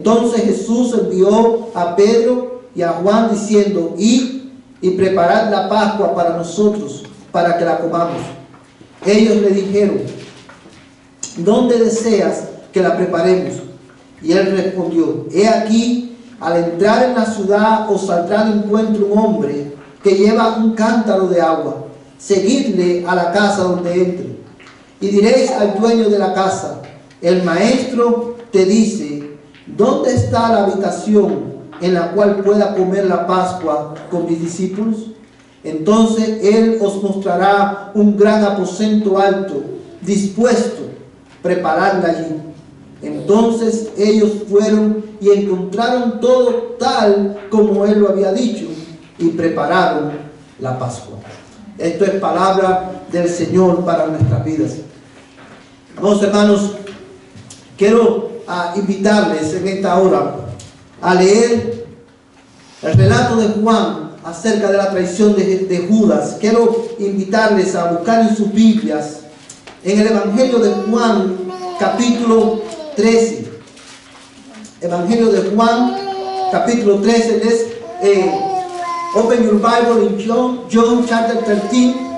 Entonces Jesús envió a Pedro y a Juan diciendo: id y preparad la Pascua para nosotros, para que la comamos. Ellos le dijeron: ¿dónde deseas que la preparemos? Y él respondió: he aquí, al entrar en la ciudad os saldrá de encuentro un hombre que lleva un cántaro de agua. Seguidle a la casa donde entre. Y diréis al dueño de la casa: el maestro te dice, ¿dónde está la habitación en la cual pueda comer la Pascua con mis discípulos? Entonces él os mostrará un gran aposento alto, dispuesto, preparadla allí. Entonces ellos fueron y encontraron todo tal como él lo había dicho, y prepararon la Pascua. Esto es palabra del Señor para nuestras vidas. Vamos, hermanos, quiero invitarles en esta hora a leer el relato de Juan acerca de la traición de Judas. Quiero invitarles a buscar en sus Biblias en el Evangelio de Juan, capítulo 13. Evangelio de Juan, capítulo 13. Let's open your Bible in John chapter 13.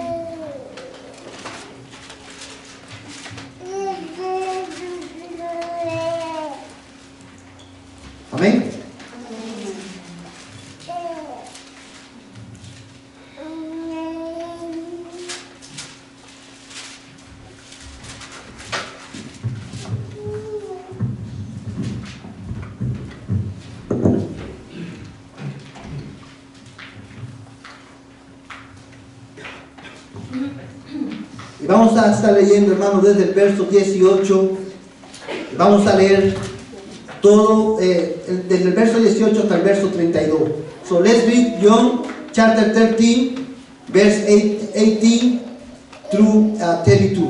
Amén. Y vamos a estar leyendo, hermanos, desde el verso 18. Vamos a leer todo, desde el verso 18 hasta el verso 32. So let's read John chapter 13, verse 18 through 32.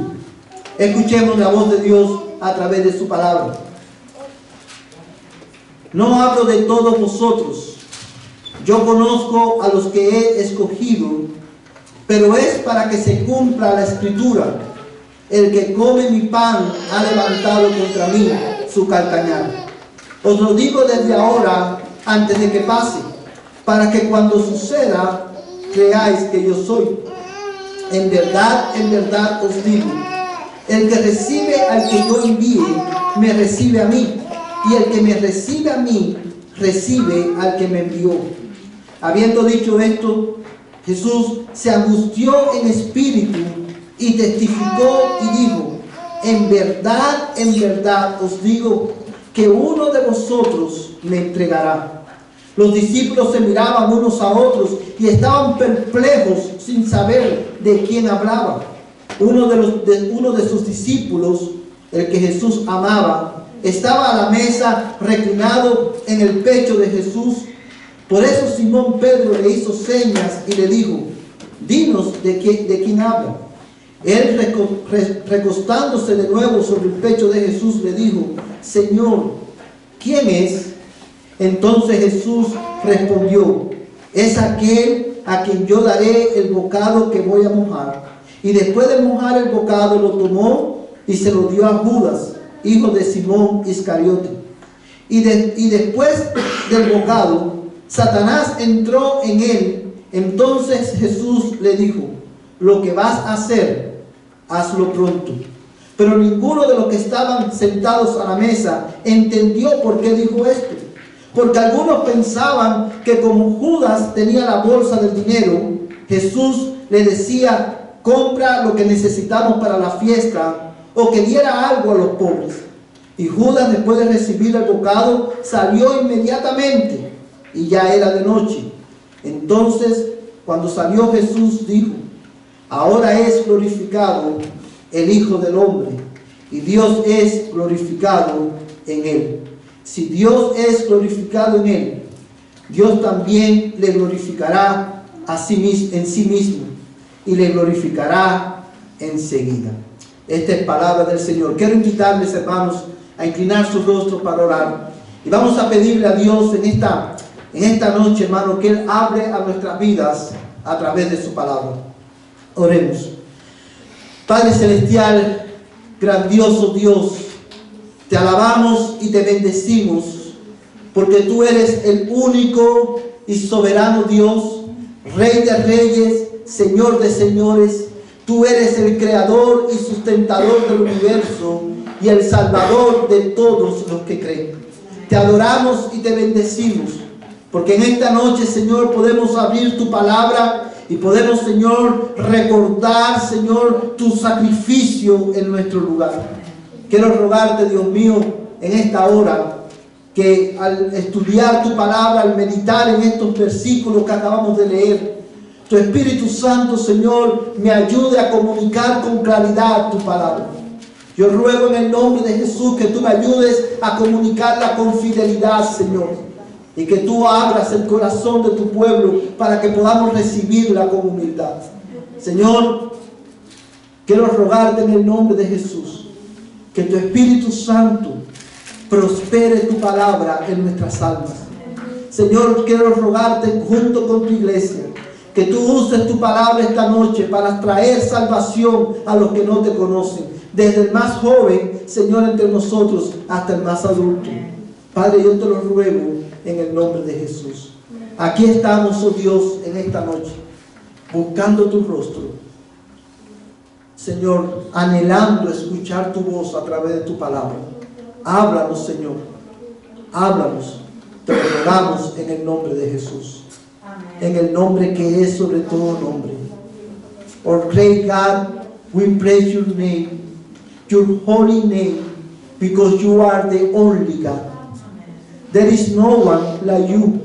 Escuchemos la voz de Dios a través de su palabra. No hablo de todos vosotros. Yo conozco a los que he escogido, pero es para que se cumpla la escritura: el que come mi pan ha levantado contra mí su calcañar. Os lo digo desde ahora, antes de que pase, para que cuando suceda, creáis que yo soy. En verdad os digo, el que recibe al que yo envíe, me recibe a mí, y el que me recibe a mí, recibe al que me envió. Habiendo dicho esto, Jesús se angustió en espíritu y testificó y dijo: en verdad os digo que uno de vosotros me entregará. Los discípulos se miraban unos a otros y estaban perplejos sin saber de quién hablaba. Uno de sus discípulos, el que Jesús amaba, estaba a la mesa reclinado en el pecho de Jesús. Por eso Simón Pedro le hizo señas y le dijo: dinos de quién habla. Él, recostándose de nuevo sobre el pecho de Jesús, le dijo: Señor, ¿quién es? Entonces Jesús respondió: es aquel a quien yo daré el bocado que voy a mojar. Y después de mojar el bocado, lo tomó y se lo dio a Judas, hijo de Simón Iscariote. Y después del bocado, Satanás entró en él. Entonces Jesús le dijo: lo que vas a hacer, hazlo pronto. Pero ninguno de los que estaban sentados a la mesa entendió por qué dijo esto. Porque algunos pensaban que como Judas tenía la bolsa del dinero, Jesús le decía: compra lo que necesitamos para la fiesta, o que diera algo a los pobres. Y Judas, después de recibir el bocado, salió inmediatamente, y ya era de noche. Entonces, cuando salió Jesús, dijo: ahora es glorificado el Hijo del Hombre, y Dios es glorificado en él. Si Dios es glorificado en él, Dios también le glorificará en sí mismo, y le glorificará enseguida. Esta es palabra del Señor. Quiero invitarles, hermanos, a inclinar sus rostros para orar. Y vamos a pedirle a Dios en esta noche, hermano, que Él hable a nuestras vidas a través de su palabra. Oremos. Padre Celestial, grandioso Dios, te alabamos y te bendecimos porque tú eres el único y soberano Dios, Rey de reyes, Señor de señores. Tú eres el creador y sustentador del universo y el salvador de todos los que creen. Te adoramos y te bendecimos, porque en esta noche, Señor, podemos abrir tu palabra y podemos, Señor, recordar, Señor, tu sacrificio en nuestro lugar. Quiero rogarte, Dios mío, en esta hora, que al estudiar tu palabra, al meditar en estos versículos que acabamos de leer, tu Espíritu Santo, Señor, me ayude a comunicar con claridad tu palabra. Yo ruego en el nombre de Jesús que tú me ayudes a comunicarla con fidelidad, Señor, y que tú abras el corazón de tu pueblo para que podamos recibirla con humildad. Señor, quiero rogarte en el nombre de Jesús que tu Espíritu Santo prospere tu palabra en nuestras almas. Señor, quiero rogarte junto con tu iglesia que tú uses tu palabra esta noche para traer salvación a los que no te conocen, desde el más joven, Señor, entre nosotros, hasta el más adulto. Padre, yo te lo ruego en el nombre de Jesús. Aquí estamos, oh Dios, en esta noche, buscando tu rostro, Señor, anhelando escuchar tu voz a través de tu palabra. Háblanos, Señor, háblanos. Te lo rogamos en el nombre de Jesús. En el nombre que es sobre todo nombre. Oh great God, we praise your name, your holy name, because you are the only God. There is no one like you.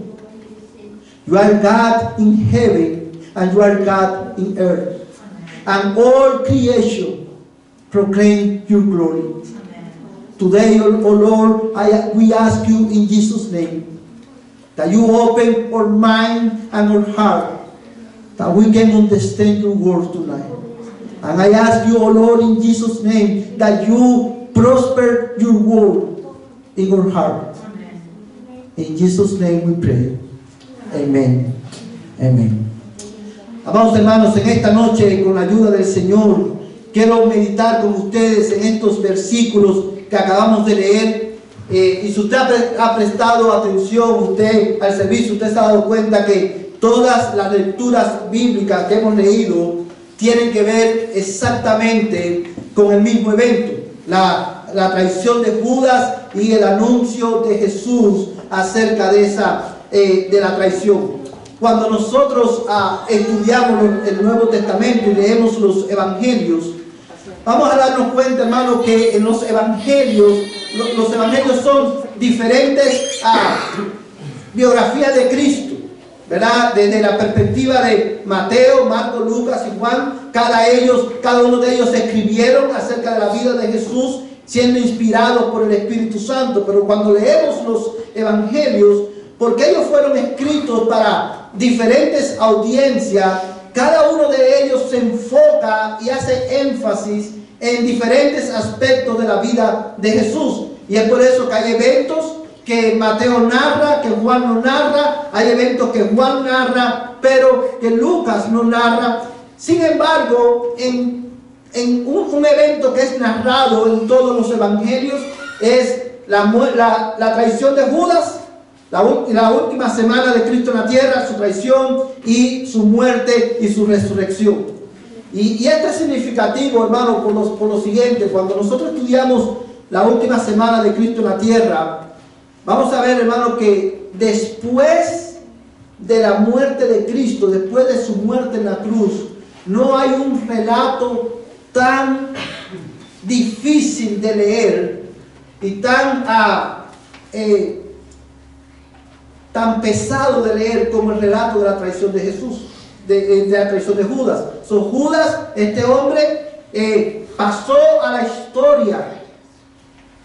You are God in heaven and you are God in earth. And all creation proclaim your glory. Today, O Lord, we ask you in Jesus' name, that you open our mind and our heart, that we can understand your word tonight. And I ask you, O Lord, in Jesus' name, that you prosper your word in our heart. In Jesus' name we pray. Amen. Amen. Amados hermanos, en esta noche, con la ayuda del Señor, quiero meditar con ustedes en estos versículos que acabamos de leer. Y si usted ha prestado atención usted al servicio, usted se ha dado cuenta que todas las lecturas bíblicas que hemos leído tienen que ver exactamente con el mismo evento, la traición de Judas y el anuncio de Jesús acerca de la traición. Cuando nosotros estudiamos el Nuevo Testamento y leemos los evangelios, vamos a darnos cuenta, hermano, que en los evangelios son diferentes biografías de Cristo, ¿verdad? Desde la perspectiva de Mateo, Marcos, Lucas y Juan, cada uno de ellos escribieron acerca de la vida de Jesús, siendo inspirados por el Espíritu Santo. Pero cuando leemos los evangelios, porque ellos fueron escritos para diferentes audiencias, cada uno de ellos se enfoca y hace énfasis en diferentes aspectos de la vida de Jesús. Y es por eso que hay eventos que Mateo narra, que Juan no narra, hay eventos que Juan narra, pero que Lucas no narra. Sin embargo, en un evento que es narrado en todos los evangelios es la traición de Judas, la última semana de Cristo en la tierra, su traición y su muerte y su resurrección. Y esto es significativo, hermano, por lo siguiente. Cuando nosotros estudiamos la última semana de Cristo en la tierra, vamos a ver, hermano, que después de la muerte de Cristo, después de su muerte en la cruz, no hay un relato tan difícil de leer y tan pesado de leer como el relato de la traición de Jesús, de la traición de Judas. Judas, este hombre, pasó a la historia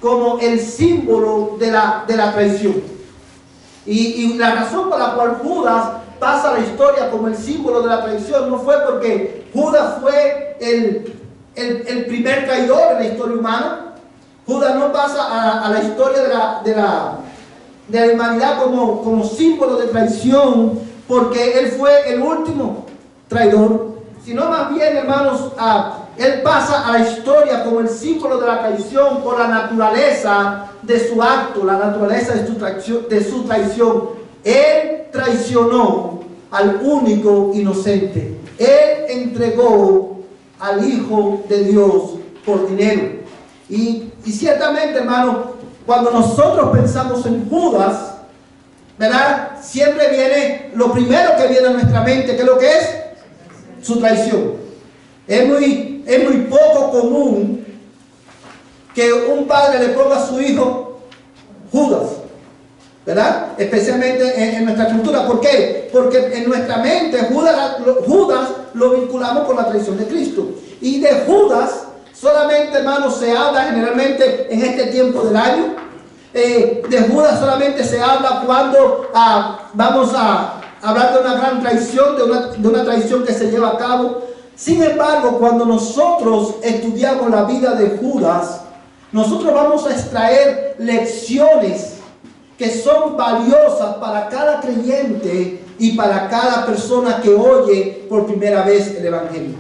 como el símbolo de la traición. Y la razón por la cual Judas pasa a la historia como el símbolo de la traición no fue porque Judas fue el primer traidor en la historia humana. Judas no pasa a la historia de la humanidad como símbolo de traición porque él fue el último traidor, sino más bien, hermanos, Él pasa a la historia como el símbolo de la traición por la naturaleza de su acto, la naturaleza de su traición. Él traicionó al único inocente. Él entregó al Hijo de Dios por dinero. Y ciertamente, hermano, cuando nosotros pensamos en Judas, ¿verdad? Siempre viene lo primero que viene a nuestra mente, ¿qué es lo que es? Su traición. Es muy poco común que un padre le ponga a su hijo Judas, ¿verdad? Especialmente en nuestra cultura. ¿Por qué? Porque en nuestra mente Judas lo vinculamos con la traición de Cristo. Y de Judas solamente, hermanos, se habla generalmente en este tiempo del año. De Judas solamente se habla cuando vamos a hablar de una gran traición, de una traición que se lleva a cabo. Sin embargo, cuando nosotros estudiamos la vida de Judas, nosotros vamos a extraer lecciones que son valiosas para cada creyente y para cada persona que oye por primera vez el Evangelio.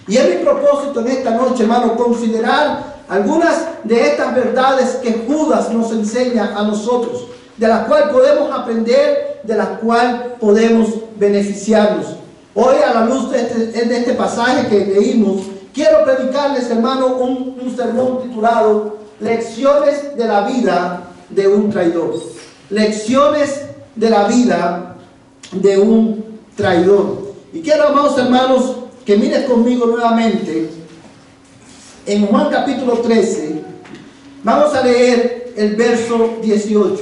Y es mi propósito en esta noche, hermano, considerar algunas de estas verdades que Judas nos enseña a nosotros, de las cuales podemos aprender, de las cuales podemos beneficiarnos. Hoy, a la luz de este pasaje que leímos, quiero predicarles, hermano, un sermón titulado Lecciones de la vida de un traidor. Lecciones de la vida de un traidor. Y quiero, amados hermanos, que miren conmigo nuevamente en Juan capítulo 13. Vamos a leer el verso 18.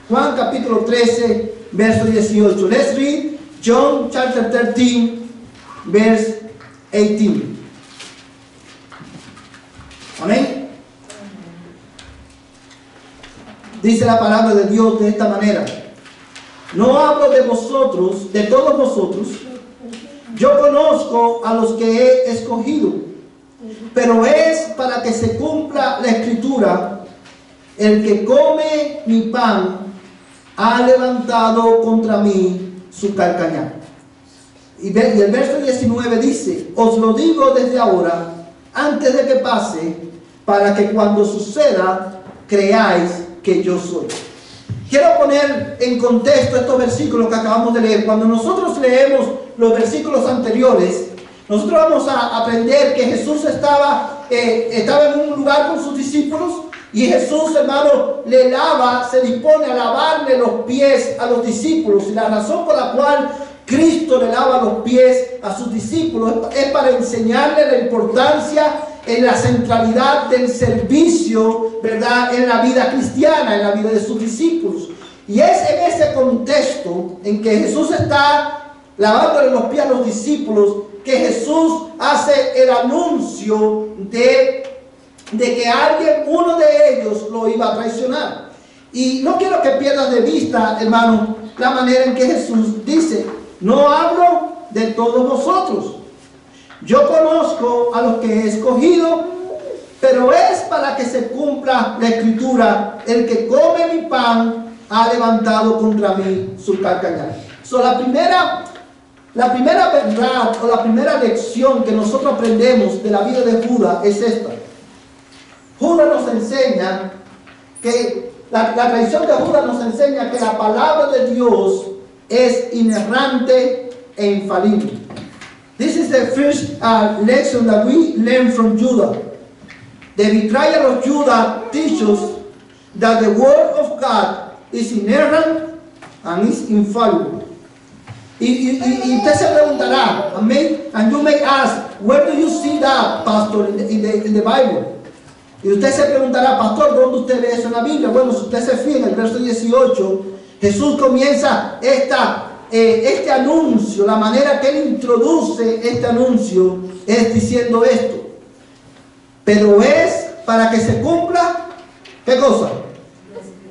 Juan capítulo 13, verso 18. Let's read John chapter 13, verse 18. Amén. Dice la palabra de Dios de esta manera: no hablo de vosotros, de todos vosotros. Yo conozco a los que he escogido, pero es para que se cumpla la escritura: el que come mi pan ha levantado contra mí su calcañar. Y el verso 19 dice: os lo digo desde ahora, antes de que pase, para que cuando suceda creáis que yo soy. Quiero poner en contexto estos versículos que acabamos de leer. Cuando nosotros leemos los versículos anteriores, nosotros vamos a aprender que Jesús estaba en un lugar con sus discípulos, y Jesús, hermano, se dispone a lavarle los pies a los discípulos. Y la razón por la cual Cristo le lava los pies a sus discípulos es para enseñarle la importancia en la centralidad del servicio, ¿verdad?, en la vida cristiana, en la vida de sus discípulos. Y es en ese contexto en que Jesús está lavándole los pies a los discípulos que Jesús hace el anuncio de que uno de ellos lo iba a traicionar. Y no quiero que pierdas de vista, hermano, la manera en que Jesús dice: no hablo de todos vosotros. Yo conozco a los que he escogido, pero es para que se cumpla la escritura: el que come mi pan ha levantado contra mí su calcañar. La primera verdad o la primera lección que nosotros aprendemos de la vida de Judas es esta. Judas nos enseña que la tradición de Judas nos enseña que la palabra de Dios es inerrante e infalible. This is the first lesson that we learn from Judas. The betrayal of Judas teaches that the word of God is inerrant and is infallible. Y usted se preguntará, amén, and you may ask, where do you see that, pastor, in the Bible? Y usted se preguntará, pastor, ¿dónde usted ve eso en la Biblia? Bueno, si usted se fija en el verso 18, Jesús comienza este anuncio. La manera que Él introduce este anuncio es diciendo esto: pero es para que se cumpla, ¿qué cosa?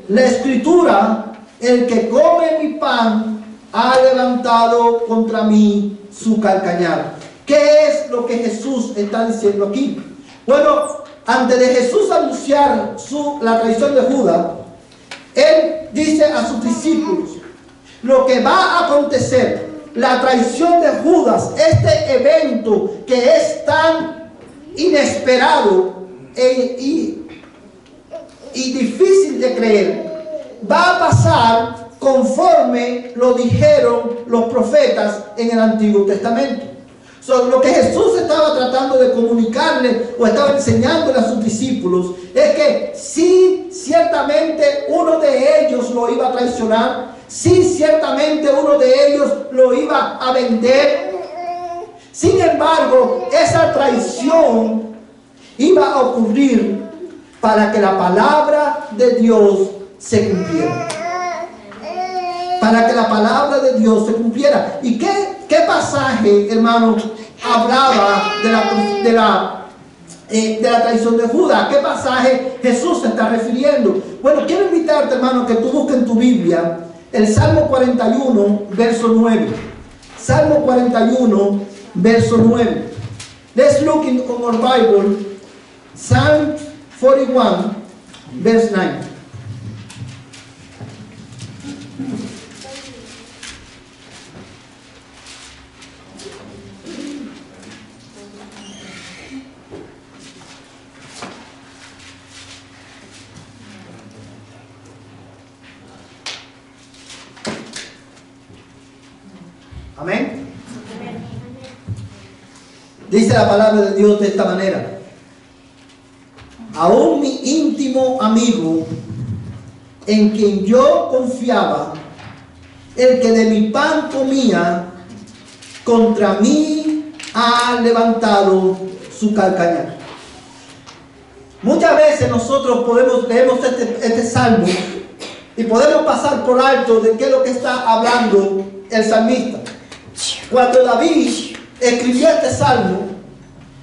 La escritura: el que come mi pan ha levantado contra mí su calcañar. ¿Qué es lo que Jesús está diciendo aquí? Bueno, antes de Jesús anunciar la traición de Judas, Él dice a sus discípulos lo que va a acontecer, la traición de Judas, este evento que es tan inesperado y difícil de creer, va a pasar conforme lo dijeron los profetas en el Antiguo Testamento. Lo que Jesús estaba tratando de comunicarle o estaba enseñándole a sus discípulos es que sí, ciertamente uno de ellos lo iba a traicionar, sí, ciertamente uno de ellos lo iba a vender. Sin embargo, esa traición iba a ocurrir para que la palabra de Dios se cumpliera. Para que la palabra de Dios se cumpliera. ¿Y qué pasaje, hermano, hablaba de la traición de Judas? ¿Qué pasaje Jesús se está refiriendo? Bueno, quiero invitarte, hermano, que tú busques en tu Biblia el Salmo 41, verso 9. Salmo 41, verso 9. Let's look in our Bible, Psalm 41, verse 9. Amén. Dice la palabra de Dios de esta manera: aún mi íntimo amigo, en quien yo confiaba, el que de mi pan comía, contra mí ha levantado su calcañar. Muchas veces nosotros leemos este salmo y podemos pasar por alto de qué es lo que está hablando el salmista. Cuando David escribió este salmo,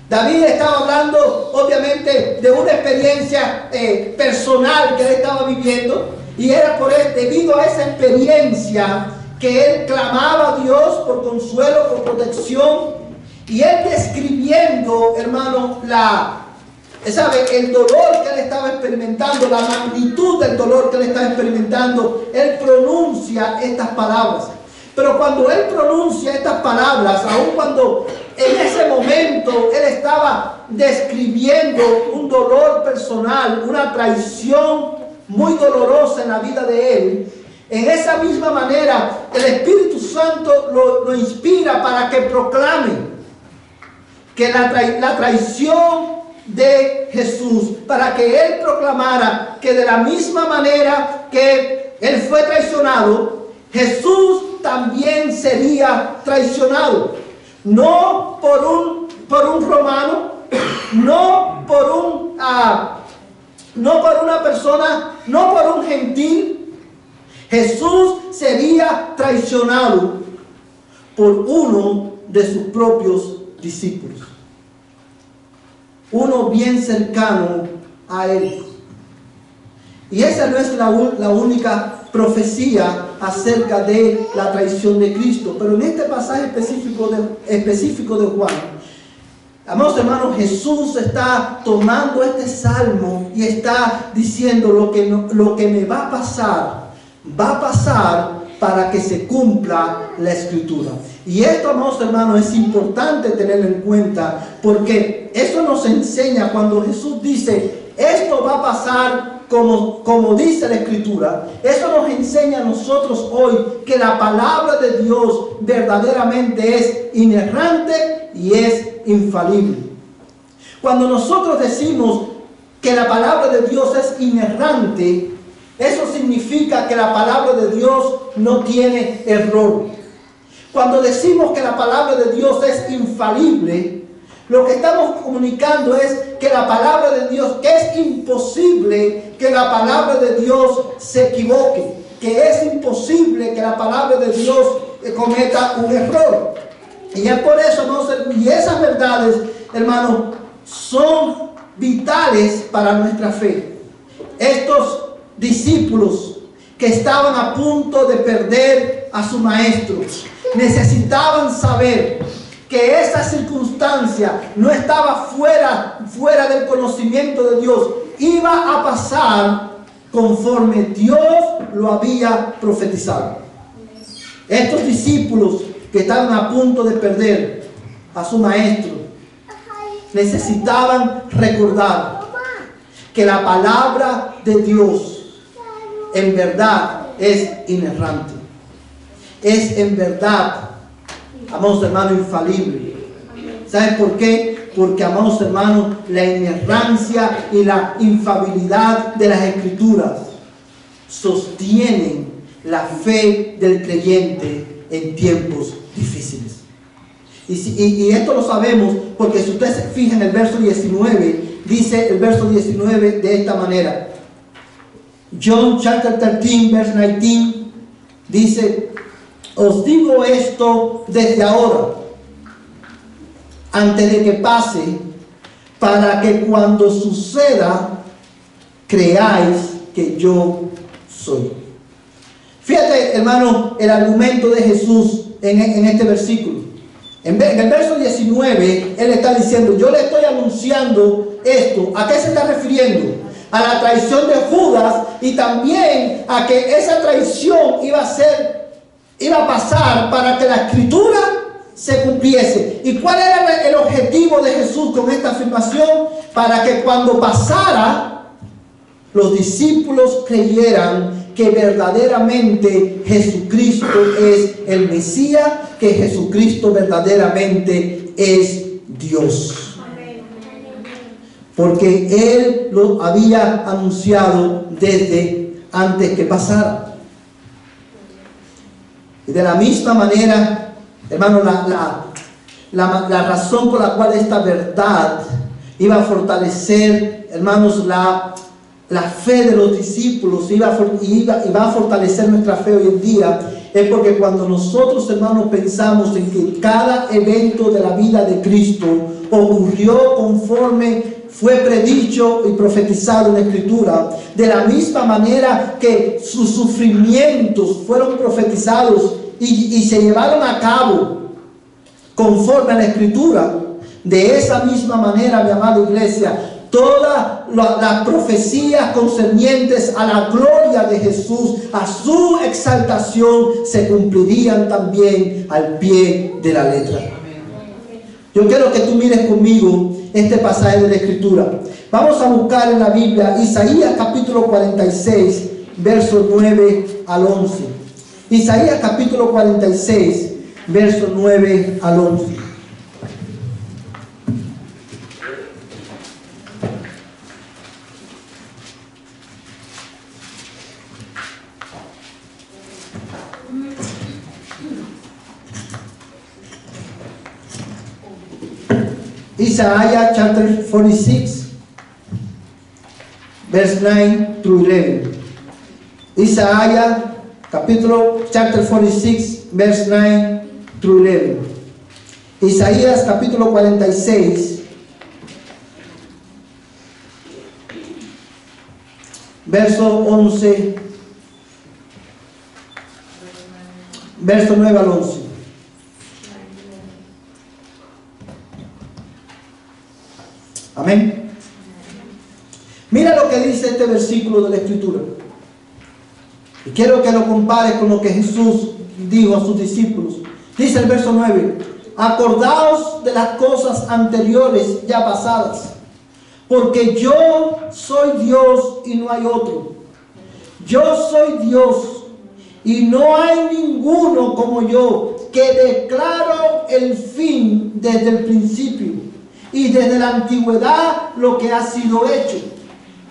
David estaba hablando obviamente de una experiencia personal que él estaba viviendo, y era debido a esa experiencia que él clamaba a Dios por consuelo, por protección, y él describiendo, hermano, el dolor que él estaba experimentando, la magnitud del dolor que él estaba experimentando, él pronuncia estas palabras. Pero cuando él pronuncia estas palabras, aun cuando en ese momento él estaba describiendo un dolor personal, una traición muy dolorosa en la vida de él, en esa misma manera el Espíritu Santo lo inspira para que proclame que la traición de Jesús, para que él proclamara que de la misma manera que él fue traicionado, Jesús también sería traicionado, no por un romano, no por una persona, no por un gentil. Jesús sería traicionado por uno de sus propios discípulos, uno bien cercano a él. Y esa no es la única profecía acerca de la traición de Cristo, pero en este pasaje específico de Juan, amados hermanos, Jesús está tomando este salmo y está diciendo lo que me va a pasar para que se cumpla la Escritura. Y esto, amados hermanos, es importante tenerlo en cuenta, porque eso nos enseña cuando Jesús dice, esto va a pasar como dice la Escritura. Eso nos enseña a nosotros hoy que la palabra de Dios verdaderamente es inerrante y es infalible. Cuando nosotros decimos que la palabra de Dios es inerrante, eso significa que la palabra de Dios no tiene error. Cuando decimos que la palabra de Dios es infalible, lo que estamos comunicando es que la palabra de Dios, que es imposible que la palabra de Dios se equivoque, que es imposible que la palabra de Dios cometa un error. Y es por eso, hermanos, y esas verdades, hermanos, son vitales para nuestra fe. Estos discípulos que estaban a punto de perder a su maestro necesitaban saber que esa circunstancia no estaba fuera del conocimiento de Dios, iba a pasar conforme Dios lo había profetizado. Estos discípulos que estaban a punto de perder a su maestro necesitaban recordar que la palabra de Dios en verdad es inerrante. Es en verdad, amados hermanos, infalible. ¿Saben por qué? Porque, amados hermanos, la inerrancia y la infalibilidad de las Escrituras sostienen la fe del creyente en tiempos difíciles. Y esto lo sabemos porque si usted se fija en el verso 19, dice el verso 19 de esta manera. John chapter 13, verse 19, dice: os digo esto desde ahora, antes de que pase, para que cuando suceda, creáis que yo soy. Fíjate, hermano, el argumento de Jesús en este versículo. En el verso 19, Él está diciendo: yo le estoy anunciando esto. ¿A qué se está refiriendo? A la traición de Judas, y también a que esa traición iba a pasar para que la Escritura se cumpliese. ¿Y cuál era el objetivo de Jesús con esta afirmación? Para que cuando pasara, los discípulos creyeran que verdaderamente Jesucristo es el Mesías, que Jesucristo verdaderamente es Dios. Porque Él lo había anunciado desde antes que pasara. Y de la misma manera, hermano, la razón por la cual esta verdad iba a fortalecer, hermanos, la fe de los discípulos y va a fortalecer nuestra fe hoy en día, es porque cuando nosotros, hermanos, pensamos en que cada evento de la vida de Cristo ocurrió conforme fue predicho y profetizado en la Escritura, de la misma manera que sus sufrimientos fueron profetizados y se llevaron a cabo conforme a la Escritura, de esa misma manera, mi amada iglesia, todas las profecías concernientes a la gloria de Jesús, a su exaltación, se cumplirían también al pie de la letra. Yo quiero que tú mires conmigo este pasaje de la Escritura. Vamos a buscar en la Biblia Isaías capítulo 46, versos 9 al 11. Isaías capítulo 46, versos 9 al 11. Isaiah chapter 46, verse 9 through 11. Isaiah chapter 46, verse 9 through 11. Isaías capítulo 46, verso 11, verso 9 al 11. Amén. Mira lo que dice este versículo de la Escritura. Y quiero que lo compares con lo que Jesús dijo a sus discípulos. Dice el verso 9: acordaos de las cosas anteriores ya pasadas, porque yo soy Dios y no hay otro. Yo soy Dios y no hay ninguno como yo, que declaro el fin desde el principio y desde la antigüedad lo que ha sido hecho.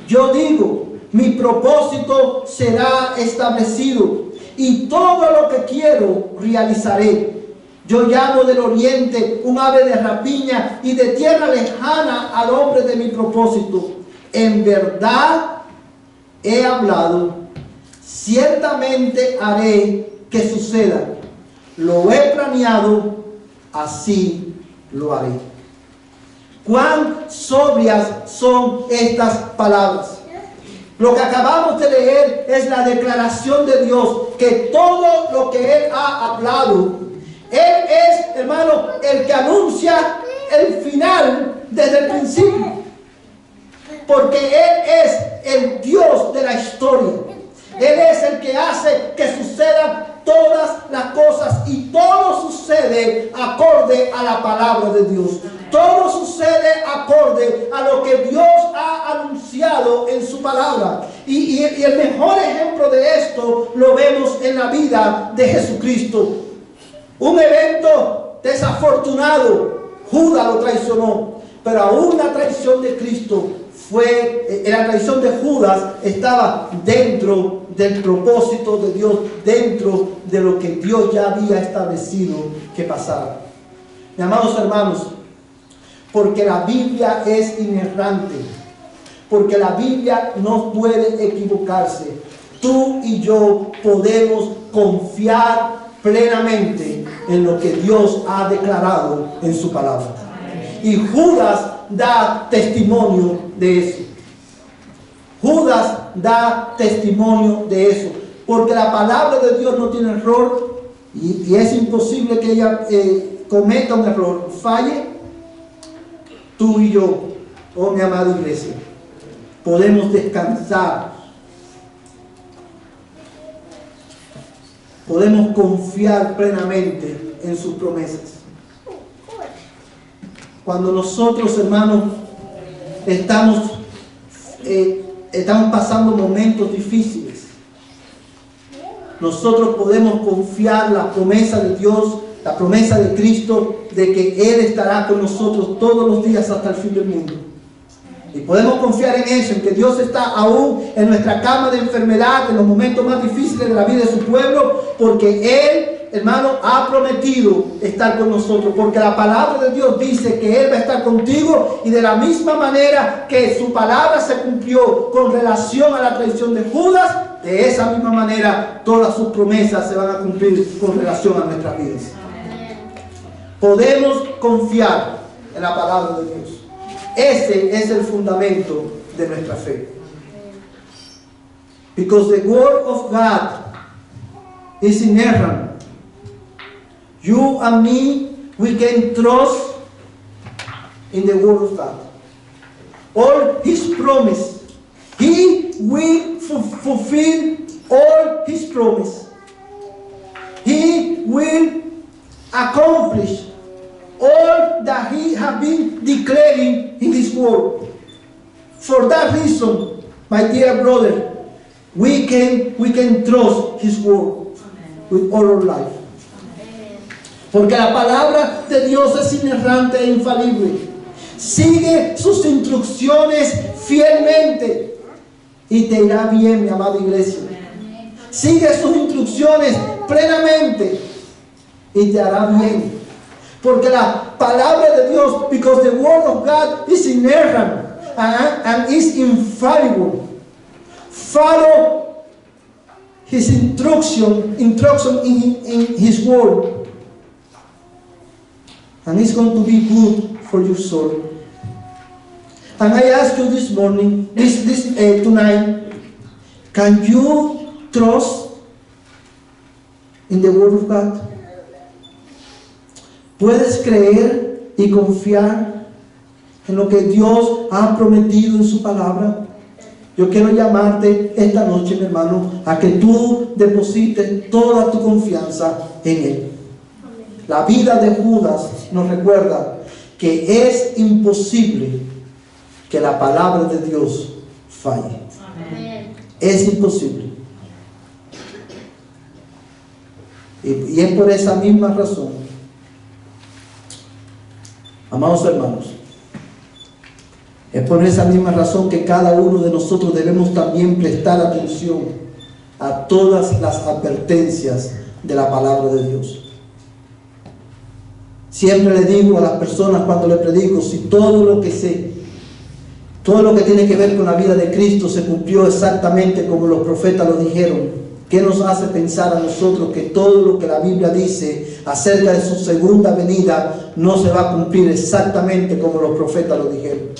Yo digo, mi propósito será establecido, y todo lo que quiero realizaré. Yo llamo del oriente un ave de rapiña, y de tierra lejana al hombre de mi propósito. En verdad he hablado, ciertamente haré que suceda. Lo he planeado, así lo haré. Cuán sobrias son estas palabras. Lo que acabamos de leer es la declaración de Dios, que todo lo que Él ha hablado, Él es, hermano, el que anuncia el final desde el principio. Porque Él es el Dios de la historia. Él es el que hace que sucedan todas las cosas, y todo sucede acorde a la palabra de Dios. Todo sucede acorde a lo que Dios ha anunciado en su palabra. Y el mejor ejemplo de esto lo vemos en la vida de Jesucristo. Un evento desafortunado, Judas lo traicionó, pero aún la traición de Cristo la traición de Judas estaba dentro del propósito de Dios, dentro de lo que Dios ya había establecido que pasara. Mis amados hermanos, porque la Biblia es inerrante, porque la Biblia no puede equivocarse, tú y yo podemos confiar plenamente en lo que Dios ha declarado en su palabra. Y Judas da testimonio de eso. Judas da testimonio de eso. Porque la palabra de Dios no tiene error. Y es imposible que ella cometa un error, falle. Tú y yo, oh mi amada iglesia, podemos descansar. Podemos confiar plenamente en sus promesas. Cuando nosotros, hermanos, estamos pasando momentos difíciles, nosotros podemos confiar la promesa de Dios, la promesa de Cristo, de que Él estará con nosotros todos los días hasta el fin del mundo. Y podemos confiar en eso, en que Dios está aún en nuestra cama de enfermedad, en los momentos más difíciles de la vida de su pueblo, porque Él, hermano, ha prometido estar con nosotros, porque la palabra de Dios dice que Él va a estar contigo, y de la misma manera que su palabra se cumplió con relación a la traición de Judas, de esa misma manera todas sus promesas se van a cumplir con relación a nuestras vidas. Podemos confiar en la palabra de Dios. Ese es el fundamento de nuestra fe. Because the word of God is inerrant. You and me, we can trust in the word of God. All His promise, He will fulfill all His promise. He will accomplish all that He has been declaring in His word. For that reason, my dear brother, we can trust His word with all our life. Porque la palabra de Dios es inerrante e infalible. Sigue sus instrucciones fielmente y te irá bien, mi amada iglesia. Sigue sus instrucciones plenamente y te hará bien. Porque la palabra de Dios, because the word of God is inerrant and is infallible. Follow His instruction in His word. And it's going to be good for your soul. And I ask you this morning, tonight, can you trust in the word of God? ¿Puedes creer y confiar en lo que Dios ha prometido en su palabra? Yo quiero llamarte esta noche, mi hermano, a que tú deposites toda tu confianza en Él. La vida de Judas nos recuerda que es imposible que la palabra de Dios falle. Amén. Es imposible. Y es por esa misma razón, amados hermanos, es por esa misma razón que cada uno de nosotros debemos también prestar atención a todas las advertencias de la palabra de Dios. Siempre le digo a las personas cuando le predico, si todo lo que sé, todo lo que tiene que ver con la vida de Cristo se cumplió exactamente como los profetas lo dijeron, ¿qué nos hace pensar a nosotros que todo lo que la Biblia dice acerca de su segunda venida no se va a cumplir exactamente como los profetas lo dijeron?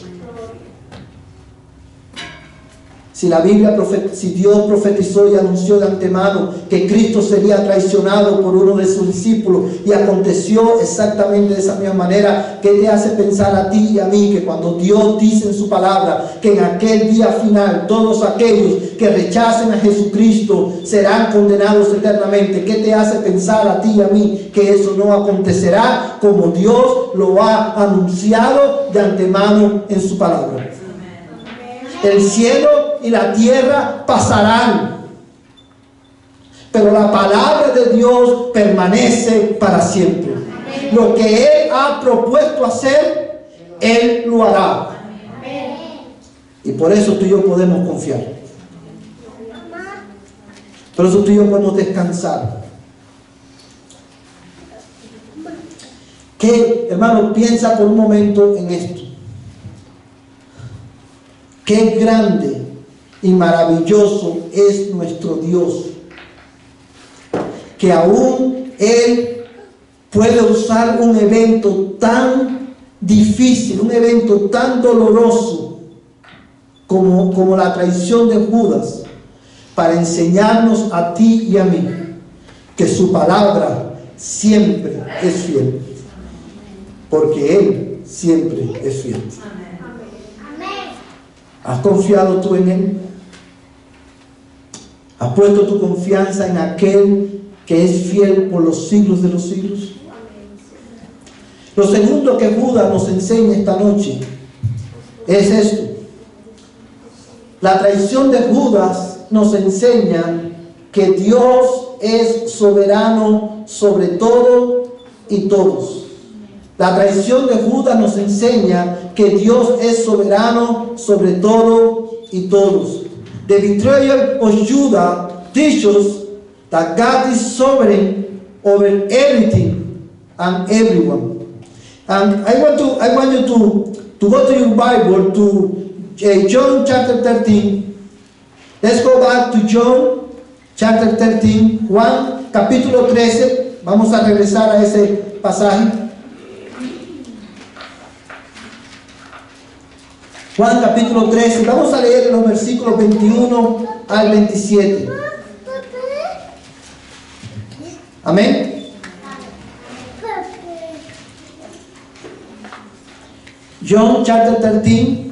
Si Dios profetizó y anunció de antemano que Cristo sería traicionado por uno de sus discípulos y aconteció exactamente de esa misma manera, ¿qué te hace pensar a ti y a mí que cuando Dios dice en su palabra que en aquel día final todos aquellos que rechacen a Jesucristo serán condenados eternamente? ¿Qué te hace pensar a ti y a mí que eso no acontecerá como Dios lo ha anunciado de antemano en su palabra? El cielo y la tierra pasarán, pero la palabra de Dios permanece para siempre. Lo que Él ha propuesto hacer, Él lo hará. Y por eso tú y yo podemos confiar. Por eso tú y yo podemos descansar. Que, hermano, piensa por un momento en esto. Qué grande y maravilloso es nuestro Dios, que aún Él puede usar un evento tan difícil, un evento tan doloroso como la traición de Judas, para enseñarnos a ti y a mí que su palabra siempre es fiel, porque Él siempre es fiel. ¿Has confiado tú en Él? ¿Has puesto tu confianza en aquel que es fiel por los siglos de los siglos? Lo segundo que Judas nos enseña esta noche es esto. La traición de Judas nos enseña que Dios es soberano sobre todo y todos. La traición de Judas nos enseña que Dios es soberano sobre todo y todos. The betrayal of Judah teaches that God is sovereign over everything and everyone. And I want you to go to your Bible to John chapter 13. Let's go back to John chapter 13, Juan capítulo 13. Vamos a regresar a ese pasaje. Juan capítulo 13, vamos a leer los versículos 21 al 27. Amén. John chapter 13.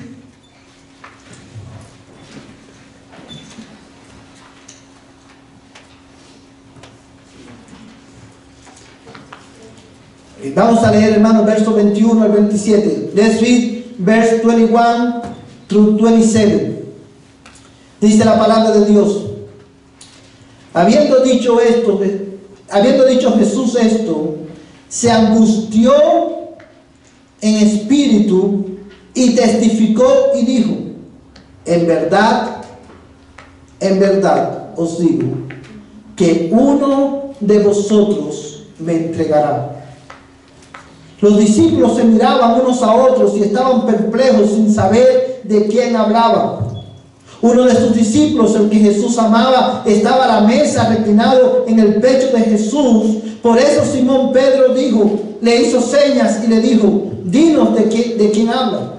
Vamos a leer, hermanos, versos 21 al 27. Let's read verse 21 through 27. Dice la palabra de Dios: habiendo dicho Jesús esto, se angustió en espíritu y testificó y dijo: en verdad os digo que uno de vosotros me entregará. Los discípulos se miraban unos a otros y estaban perplejos sin saber de quién hablaban. Uno de sus discípulos, el que Jesús amaba, estaba a la mesa reclinado en el pecho de Jesús. Por eso Simón Pedro le hizo señas y le dijo: dinos de quién habla.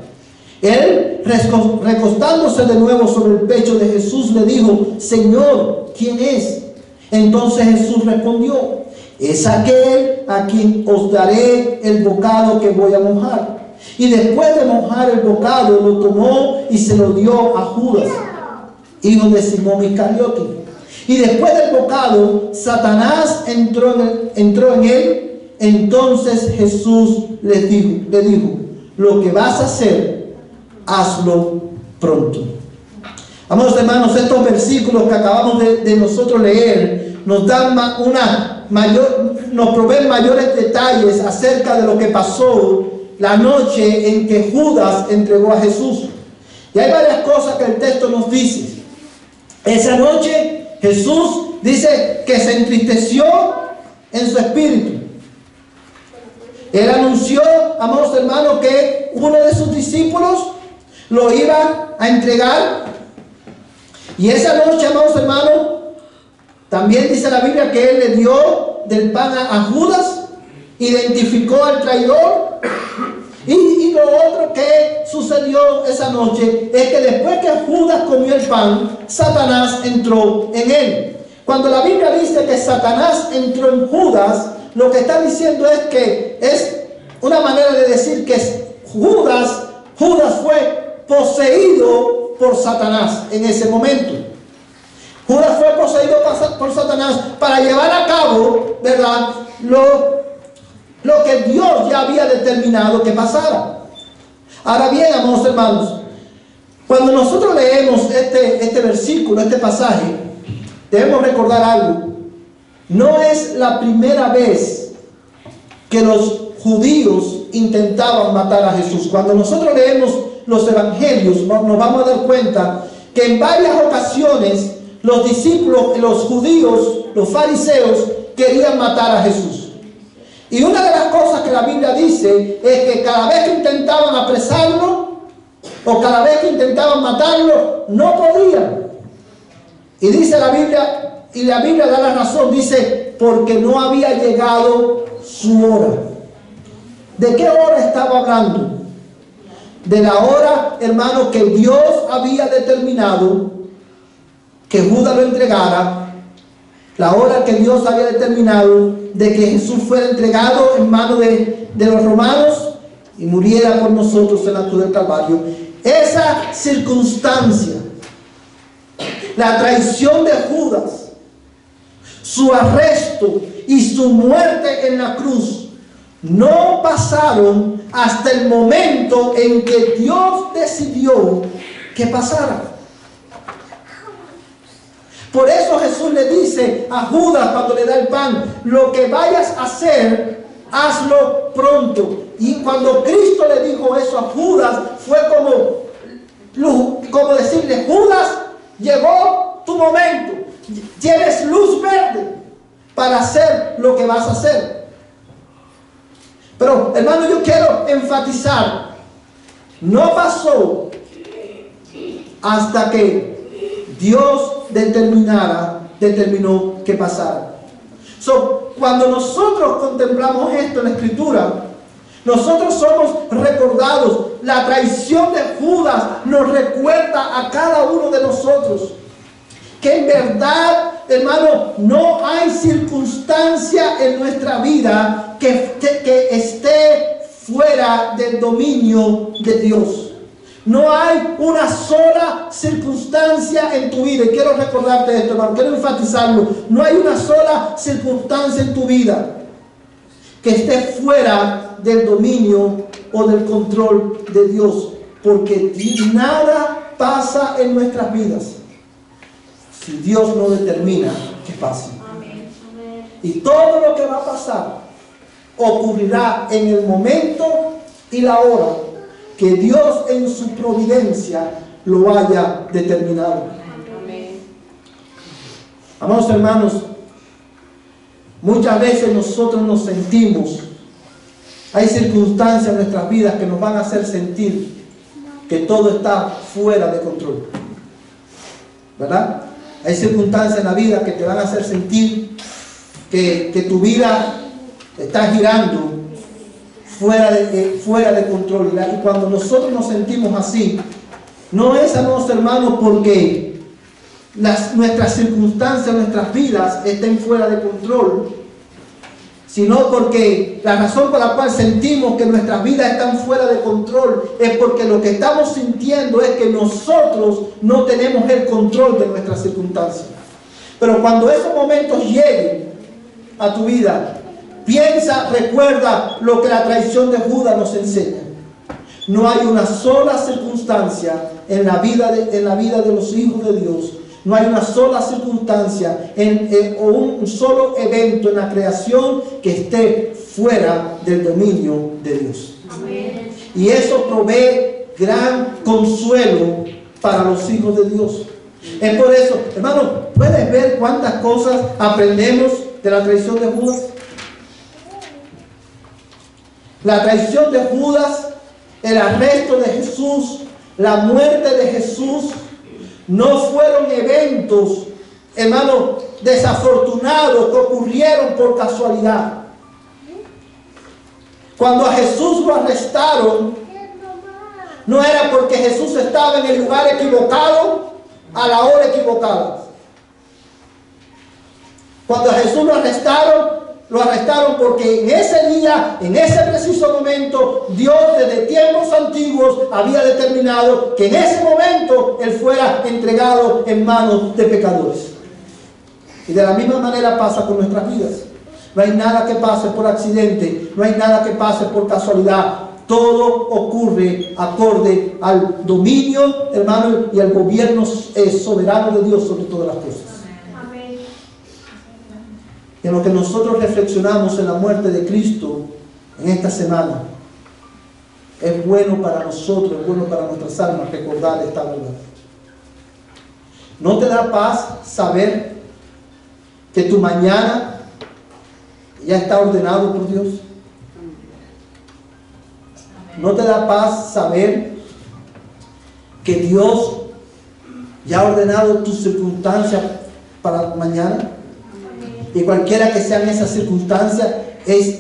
Él, recostándose de nuevo sobre el pecho de Jesús, le dijo: Señor, ¿quién es? Entonces Jesús respondió: es aquel a quien os daré el bocado que voy a mojar. Y después de mojar el bocado, lo tomó y se lo dio a Judas, hijo de Simón Iscariote. Y después del bocado, Satanás entró en él. Entonces Jesús le dijo: lo que vas a hacer, hazlo pronto. Amados hermanos, estos versículos que acabamos de nosotros leer nos dan nos proveen mayores detalles acerca de lo que pasó la noche en que Judas entregó a Jesús. Y hay varias cosas que el texto nos dice. Esa noche Jesús dice que se entristeció en su espíritu. Él anunció, amados hermanos, que uno de sus discípulos lo iba a entregar. Y esa noche, amados hermanos, también dice la Biblia que Él le dio del pan a Judas, identificó al traidor y lo otro que sucedió esa noche es que después que Judas comió el pan, Satanás entró en él. Cuando la Biblia dice que Satanás entró en Judas, lo que está diciendo es que es una manera de decir que Judas fue poseído por Satanás en ese momento. Judas fue poseído por Satanás para llevar a cabo, ¿verdad?, lo que Dios ya había determinado que pasara. Ahora bien, amados hermanos, cuando nosotros leemos este versículo, este pasaje, debemos recordar algo. No es la primera vez que los judíos intentaban matar a Jesús. Cuando nosotros leemos los evangelios, nos vamos a dar cuenta que en varias ocasiones los discípulos, los judíos, los fariseos, querían matar a Jesús. Y una de las cosas que la Biblia dice es que cada vez que intentaban apresarlo o cada vez que intentaban matarlo, no podían. Y dice la Biblia, y la Biblia da la razón, dice, porque no había llegado su hora. ¿De qué hora estaba hablando? De la hora, hermano, que Dios había determinado que Judas lo entregara. La hora que Dios había determinado de que Jesús fuera entregado en manos de los romanos y muriera por nosotros en la cruz del Calvario. Esa circunstancia, la traición de Judas, su arresto y su muerte en la cruz, no pasaron hasta el momento en que Dios decidió que pasara. Por eso Jesús le dice a Judas cuando le da el pan, lo que vayas a hacer, hazlo pronto. Y cuando Cristo le dijo eso a Judas, fue como decirle, Judas, llegó tu momento, tienes luz verde para hacer lo que vas a hacer. Pero hermano, yo quiero enfatizar, no pasó hasta que Dios determinó que pasara. Cuando nosotros contemplamos esto en la Escritura, nosotros somos recordados. La traición de Judas nos recuerda a cada uno de nosotros que en verdad, hermano, no hay circunstancia en nuestra vida que esté fuera del dominio de Dios. No hay una sola circunstancia en tu vida. Y quiero recordarte esto, hermano. Quiero enfatizarlo. No hay una sola circunstancia en tu vida que esté fuera del dominio o del control de Dios. Porque nada pasa en nuestras vidas si Dios no determina que pase. Amén. Y todo lo que va a pasar ocurrirá en el momento y la hora que Dios en su providencia lo haya determinado. Amén. Amados hermanos, muchas veces nosotros nos sentimos, hay circunstancias en nuestras vidas que nos van a hacer sentir que todo está fuera de control, ¿verdad? Hay circunstancias en la vida que te van a hacer sentir que tu vida está girando fuera de control. Y cuando nosotros nos sentimos así, no es, amados hermanos, porque nuestras circunstancias, nuestras vidas estén fuera de control, sino porque la razón por la cual sentimos que nuestras vidas están fuera de control es porque lo que estamos sintiendo es que nosotros no tenemos el control de nuestras circunstancias. Pero cuando esos momentos lleguen a tu vida, piensa, recuerda lo que la traición de Judas nos enseña. No hay una sola circunstancia en la vida de los hijos de Dios. No hay una sola circunstancia o un solo evento en la creación que esté fuera del dominio de Dios. Amén. Y eso provee gran consuelo para los hijos de Dios. Es por eso, hermano, ¿puedes ver cuántas cosas aprendemos de la traición de Judas? La traición de Judas, el arresto de Jesús, la muerte de Jesús, no fueron eventos, hermano, desafortunados que ocurrieron por casualidad. Cuando a Jesús lo arrestaron, no era porque Jesús estaba en el lugar equivocado a la hora equivocada. Cuando a Jesús lo arrestaron porque en ese día, en ese preciso momento, Dios desde tiempos antiguos había determinado que en ese momento Él fuera entregado en manos de pecadores. Y de la misma manera pasa con nuestras vidas. No hay nada que pase por accidente, no hay nada que pase por casualidad. Todo ocurre acorde al dominio, hermano, y al gobierno soberano de Dios sobre todas las cosas. Amén. En lo que nosotros reflexionamos en la muerte de Cristo en esta semana, es bueno para nosotros, es bueno para nuestras almas recordar esta verdad. ¿No te da paz saber que tu mañana ya está ordenado por Dios? ¿No te da paz saber que Dios ya ha ordenado tus circunstancias para mañana? Y cualquiera que sean esas circunstancias,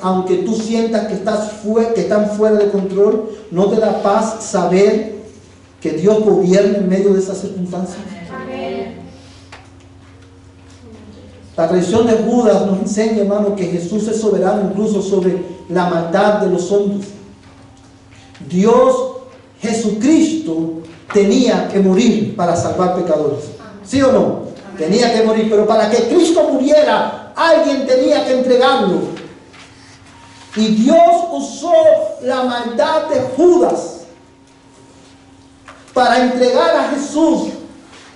aunque tú sientas que están fuera de control, ¿no te da paz saber que Dios gobierna en medio de esas circunstancias? Amén. La tradición de Judas nos enseña, hermano, que Jesús es soberano incluso sobre la maldad de los hombres. Dios, Jesucristo, tenía que morir para salvar pecadores. ¿Sí o no? Tenía que morir, pero para que Cristo muriera, alguien tenía que entregarlo. Y Dios usó la maldad de Judas para entregar a Jesús.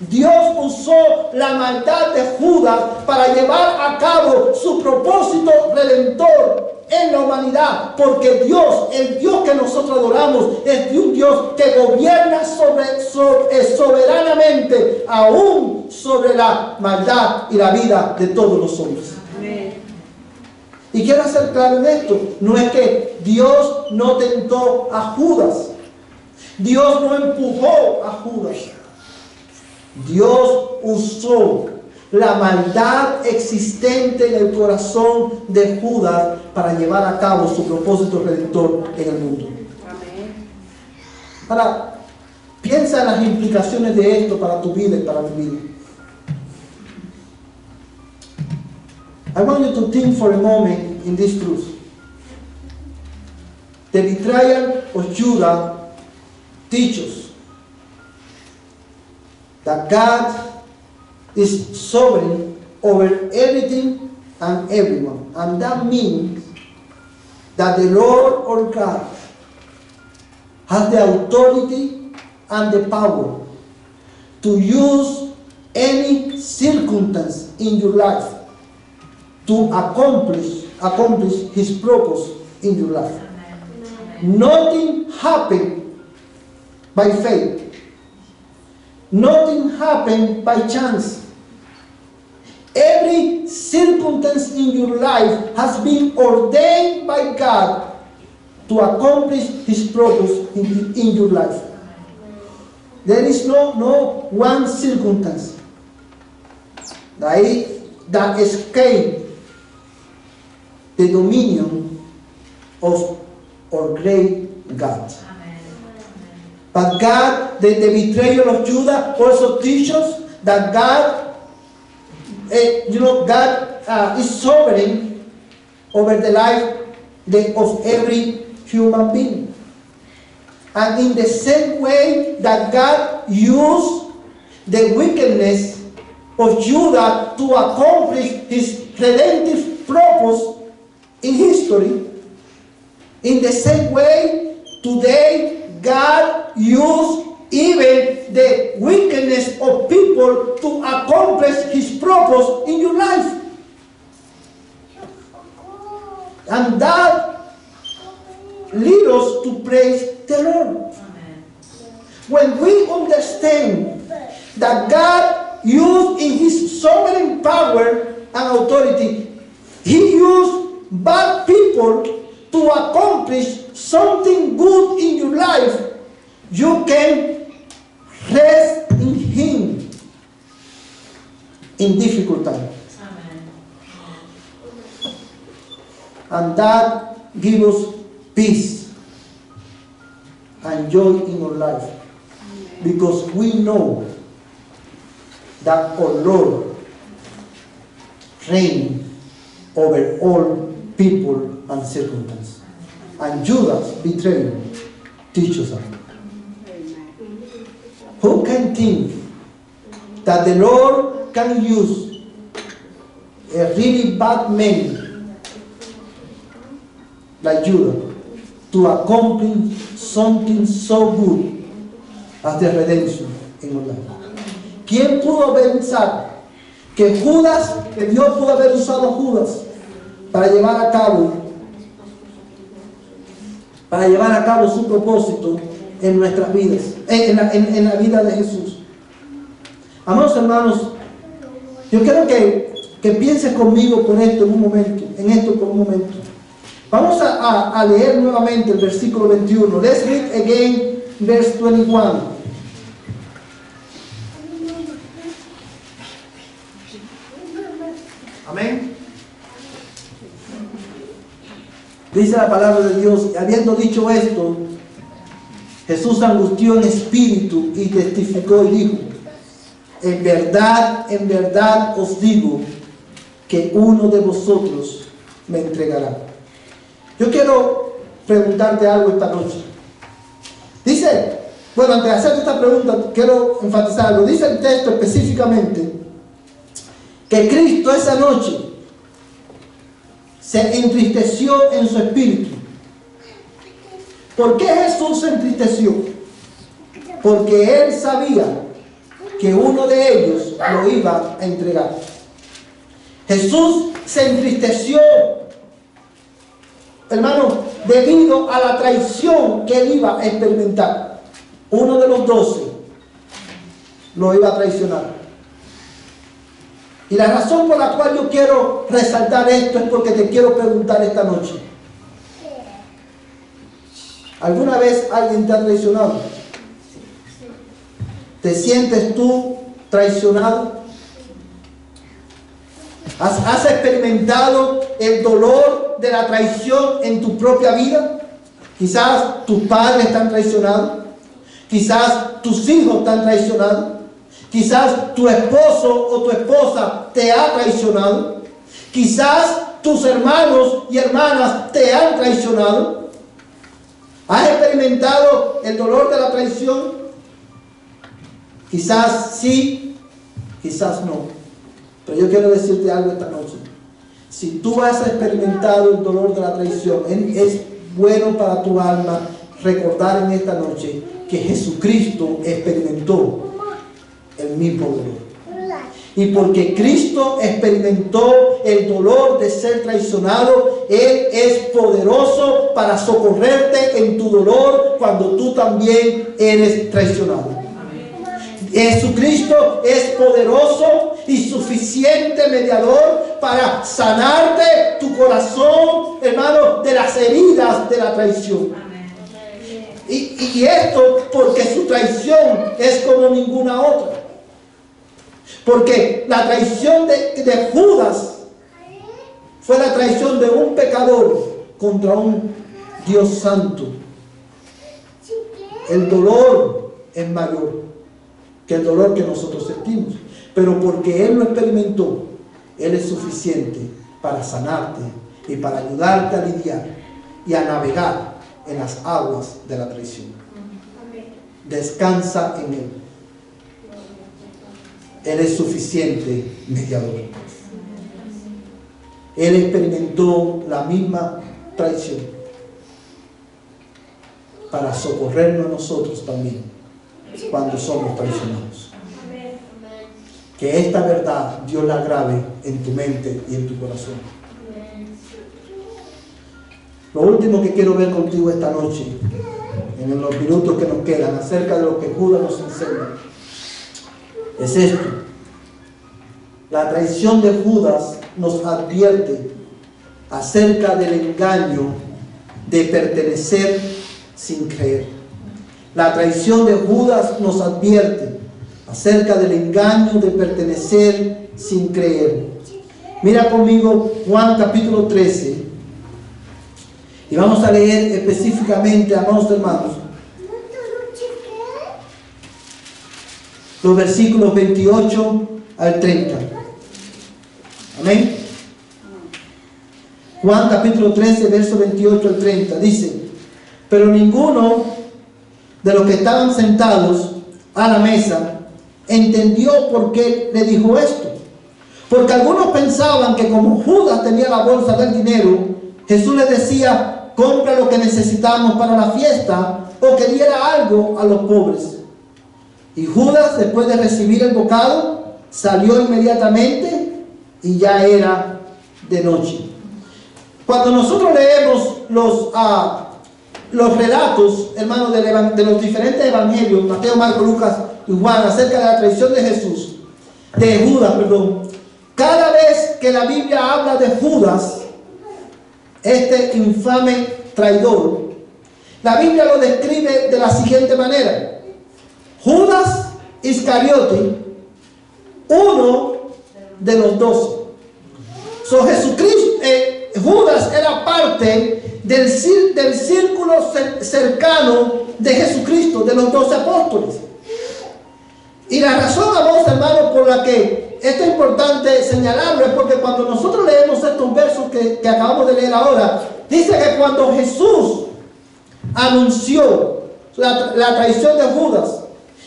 Dios usó la maldad de Judas para llevar a cabo su propósito redentor en la humanidad, porque Dios, el Dios que nosotros adoramos, es de un Dios que gobierna soberanamente aún sobre la maldad y la vida de todos los hombres. Amén. Y quiero hacer claro en esto, no es que Dios no tentó a Judas, Dios no empujó a Judas, Dios usó la maldad existente en el corazón de Judas para llevar a cabo su propósito redentor en el mundo. Amén. Ahora, piensa en las implicaciones de esto para tu vida y para mi vida. I want you to think for a moment in this truth. The betrayal of Judas teaches that God is sovereign over everything and everyone. And that means that the Lord or God has the authority and the power to use any circumstance in your life to accomplish His purpose in your life. Nothing happened by faith. Nothing happened by chance. Every circumstance in your life has been ordained by God to accomplish His purpose in your life. There is no one circumstance that escaped the dominion of our great God. But God, the betrayal of Judas also teaches that God, God is sovereign over the life of every human being. And in the same way that God used the wickedness of Judas to accomplish His redemptive purpose in history, in the same way today God used even the wickedness of people to accomplish His purpose in your life. And that leads us to praise the Lord. Amen. When we understand that God used in His sovereign power and authority, He used bad people to accomplish something good in your life, you can rest in Him in difficult times. Amen. And that gives us peace and joy in our life. Because we know that our Lord reigns over all people and circumstances. And Judas betrayed teaches us. Who can think that the Lord can use a really bad man like Judas to accomplish something so good as the redemption in our life? ¿Quién pudo pensar que Dios pudo haber usado a Judas para llevar a cabo su propósito en nuestras vidas, en la vida de Jesús? Amados hermanos, yo quiero que pienses conmigo en esto por un momento. Vamos a leer nuevamente el versículo 21. Let's read again verse 21. Amén. Dice la palabra de Dios: habiendo dicho esto, Jesús angustió en espíritu y testificó y dijo: en verdad os digo que uno de vosotros me entregará. Yo quiero preguntarte algo esta noche. Dice, bueno, antes de hacer esta pregunta, quiero enfatizar algo. Dice el texto específicamente que Cristo esa noche se entristeció en su espíritu. ¿Por qué Jesús se entristeció? Porque Él sabía que uno de ellos lo iba a entregar. Jesús se entristeció, hermano, debido a la traición que Él iba a experimentar. Uno de los 12 lo iba a traicionar. Y la razón por la cual yo quiero resaltar esto es porque te quiero preguntar esta noche: ¿alguna vez alguien te ha traicionado? ¿Te sientes tú traicionado? ¿Has experimentado el dolor de la traición en tu propia vida? Quizás tus padres están traicionados. Quizás tus hijos están traicionados. Quizás tu esposo o tu esposa te ha traicionado. Quizás tus hermanos y hermanas te han traicionado. ¿Has experimentado el dolor de la traición? Quizás sí, quizás no. Pero yo quiero decirte algo esta noche. Si tú has experimentado el dolor de la traición, es bueno para tu alma recordar en esta noche que Jesucristo experimentó el mismo dolor. Y porque Cristo experimentó el dolor de ser traicionado, Él es poderoso para socorrerte en tu dolor cuando tú también eres traicionado. Jesucristo es poderoso y suficiente mediador para sanarte tu corazón, hermano, de las heridas de la traición. Y esto porque su traición es como ninguna otra. Porque la traición de Judas fue la traición de un pecador contra un Dios santo. El dolor es mayor que el dolor que nosotros sentimos. Pero porque Él lo experimentó, Él es suficiente para sanarte y para ayudarte a lidiar y a navegar en las aguas de la traición. Descansa en Él. Él es suficiente mediador. Él experimentó la misma traición para socorrernos a nosotros también cuando somos traicionados. Que esta verdad Dios la grabe en tu mente y en tu corazón. Lo último que quiero ver contigo esta noche, en los minutos que nos quedan, acerca de lo que Judas nos enseña, es esto. La traición de Judas nos advierte acerca del engaño de pertenecer sin creer. La traición de Judas nos advierte acerca del engaño de pertenecer sin creer. Mira conmigo Juan capítulo 13 y vamos a leer específicamente, amados hermanos, los versículos 28 al 30. Amén. Juan capítulo 13, verso 28 al 30. Dice: pero ninguno de los que estaban sentados a la mesa entendió por qué le dijo esto. Porque algunos pensaban que como Judas tenía la bolsa del dinero, Jesús les decía: compra lo que necesitamos para la fiesta, o que diera algo a los pobres. Y Judas, después de recibir el bocado, salió inmediatamente, y ya era de noche. Cuando nosotros leemos los relatos, hermanos, de los diferentes evangelios, Mateo, Marcos, Lucas y Juan, acerca de la traición de Jesús, de Judas, perdón, cada vez que la Biblia habla de Judas, este infame traidor, la Biblia lo describe de la siguiente manera: Judas Iscariote, uno de los 12. Judas era parte del círculo cercano de Jesucristo, de los 12 apóstoles. Y la razón, amados hermanos, por la que esto es importante señalarlo, es porque cuando nosotros leemos estos versos que acabamos de leer ahora, dice que cuando Jesús anunció la traición de Judas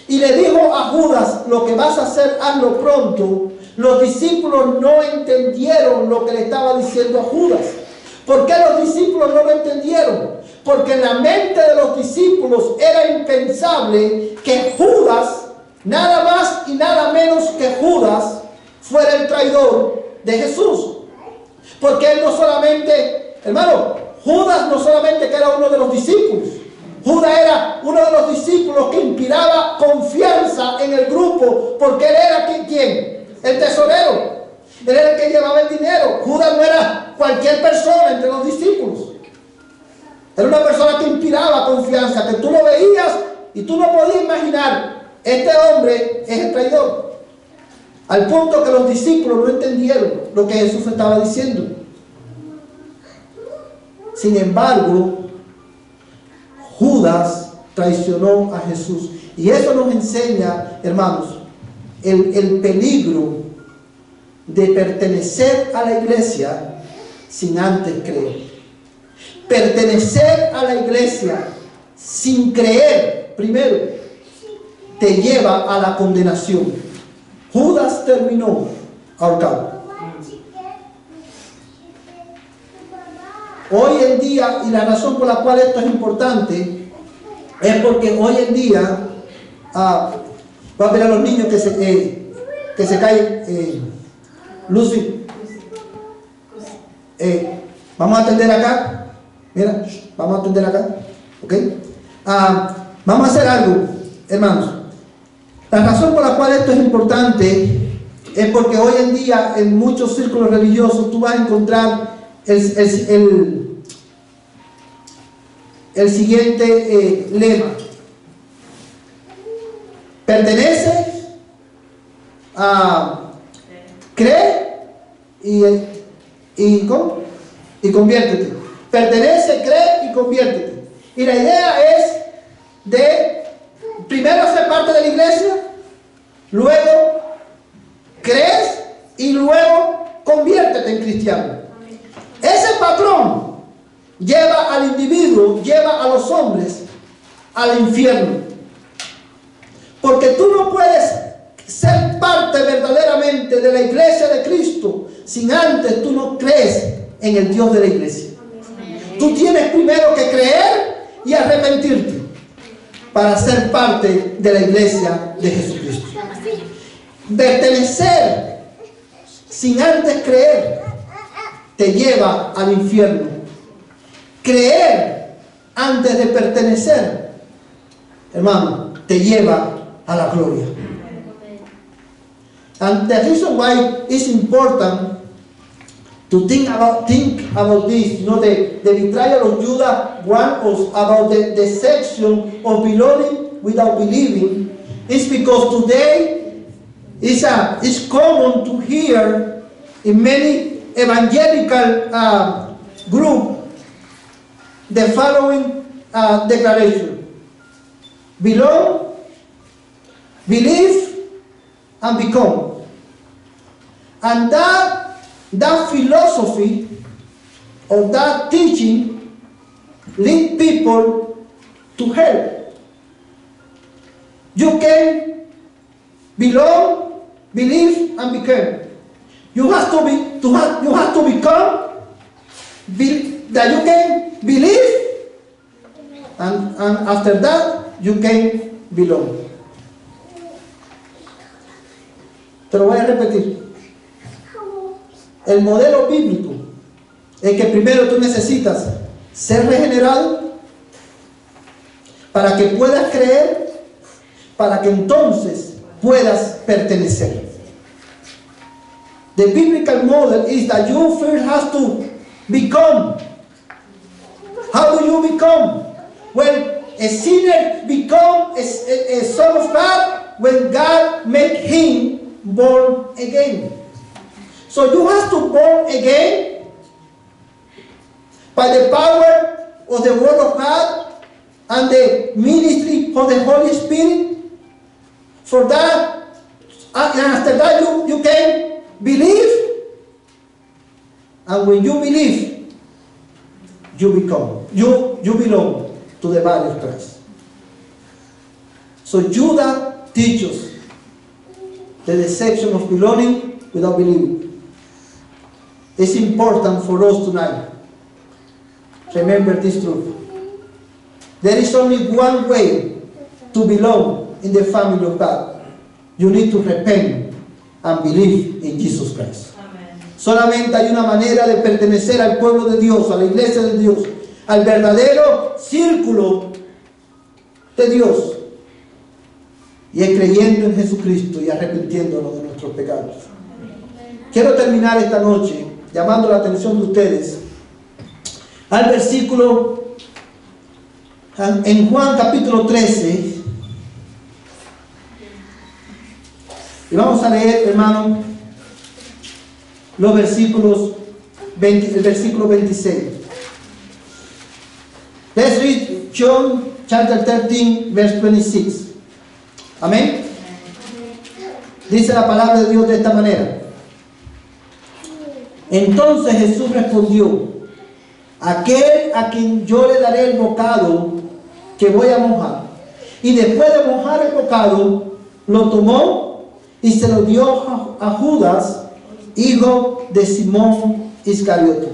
y le dijo a Judas: lo que vas a hacer, hazlo pronto, los discípulos no entendieron lo que le estaba diciendo a Judas. ¿Por qué los discípulos no lo entendieron? Porque en la mente de los discípulos era impensable que Judas, nada más y nada menos que Judas, fuera el traidor de Jesús. Porque él no solamente, hermano, Judas no solamente que era uno de los discípulos, Judas era uno de los discípulos que inspiraba confianza en el grupo, porque él era ¿quién? El tesorero. Él era el que llevaba el dinero. Judas no era cualquier persona entre los discípulos. Era una persona que inspiraba confianza, que tú lo veías y tú no podías imaginar: este hombre es el traidor. Al punto que los discípulos no entendieron lo que Jesús estaba diciendo. Sin embargo, Judas traicionó a Jesús. Y eso nos enseña, hermanos, el peligro de pertenecer a la iglesia sin antes creer. Pertenecer a la iglesia sin creer primero te lleva a la condenación. Judas terminó ahorcado. Hoy en día, y la razón por la cual esto es importante, es porque hoy en día va a ver a los niños que se caen. Lucy, vamos a atender acá. Mira, vamos a atender acá. ¿Ok? Vamos a hacer algo, hermanos. La razón por la cual esto es importante es porque hoy en día en muchos círculos religiosos tú vas a encontrar el siguiente lema: pertenece a, cree y conviértete. Pertenece, cree y conviértete. Y la idea es de primero ser parte de la iglesia, luego crees y luego conviértete en cristiano. Ese patrón lleva al individuo, lleva a los hombres al infierno. Porque tú no puedes ser parte verdaderamente de la iglesia de Cristo sin antes tú no crees en el Dios de la iglesia. Tú tienes primero que creer y arrepentirte para ser parte de la iglesia de Jesucristo. Pertenecer sin antes creer te lleva al infierno. Creer antes de pertenecer, hermano, te lleva a la gloria. And the reason why it's important to think about this, you know, the betrayal of Judas, one was about the section of belonging without believing, is because today it's common to hear in many evangelical group the following declaration: belong, believe, and become. And that philosophy or that teaching lead people to hell. You can belong, believe, and become. You have to become that you can believe, and after that you can belong. Te lo voy a repetir. El modelo bíblico es que primero tú necesitas ser regenerado para que puedas creer, para que entonces puedas pertenecer. The biblical model is that you first have to become. How do you become? Well, a sinner becomes a son of God when God make him born again. So you have to born again by the power of the Word of God and the ministry of the Holy Spirit. For that, and after that you can believe, and when you believe, you become. You belong to the body of Christ. So Judah teaches the deception of belonging without believing. It's important for us tonight. Remember this truth. There is only one way to belong in the family of God. You need to repent and believe in Jesus Christ. Amen. Solamente hay una manera de pertenecer al pueblo de Dios, a la iglesia de Dios, al verdadero círculo de Dios. Y es creyendo en Jesucristo y arrepintiéndonos de nuestros pecados. Quiero terminar esta noche llamando la atención de ustedes al versículo en Juan capítulo 13. Y vamos a leer, hermano, los versículos el versículo 26. Let's read John chapter 13, verse 26. Amén. Dice la palabra de Dios de esta manera. Entonces Jesús respondió: aquel a quien yo le daré el bocado que voy a mojar. Y después de mojar el bocado, lo tomó y se lo dio a Judas, hijo de Simón Iscariote.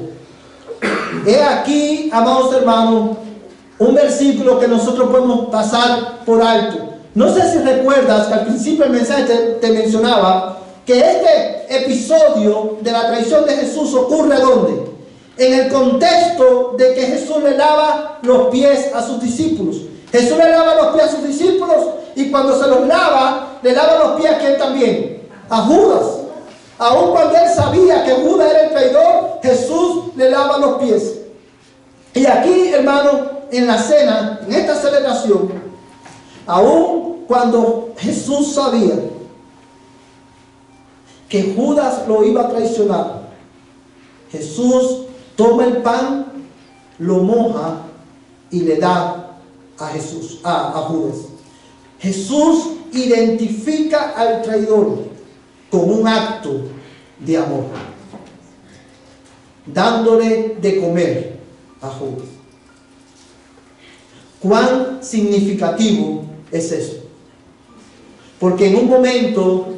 He aquí, amados hermanos, un versículo que nosotros podemos pasar por alto. No sé si recuerdas que al principio del mensaje te mencionaba que este episodio de la traición de Jesús ocurre ¿dónde? En el contexto de que Jesús le lava los pies a sus discípulos. Jesús le lava los pies a sus discípulos y cuando se los lava, le lava los pies a ¿quién también? A Judas. Aun cuando él sabía que Judas era el traidor, Jesús le lava los pies. Y aquí, hermano, en la cena, en esta celebración, aun cuando Jesús sabía que Judas lo iba a traicionar, Jesús toma el pan, lo moja y le da a Jesús, a Judas. Jesús identifica al traidor con un acto de amor, dándole de comer a Judas. ¿Cuán significativo es eso? Porque en un momento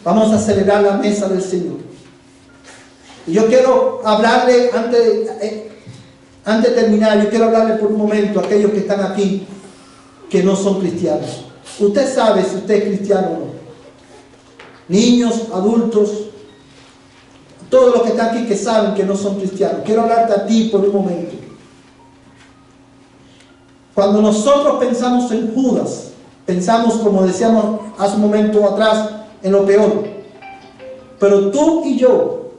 vamos a celebrar la mesa del Señor. Y yo quiero hablarle, antes de terminar, yo quiero hablarle por un momento a aquellos que están aquí, que no son cristianos. Usted sabe si usted es cristiano o no. Niños, adultos, todos los que están aquí que saben que no son cristianos. Quiero hablarte a ti por un momento. Cuando nosotros pensamos en Judas, pensamos, como decíamos hace un momento atrás, en lo peor. Pero tú y yo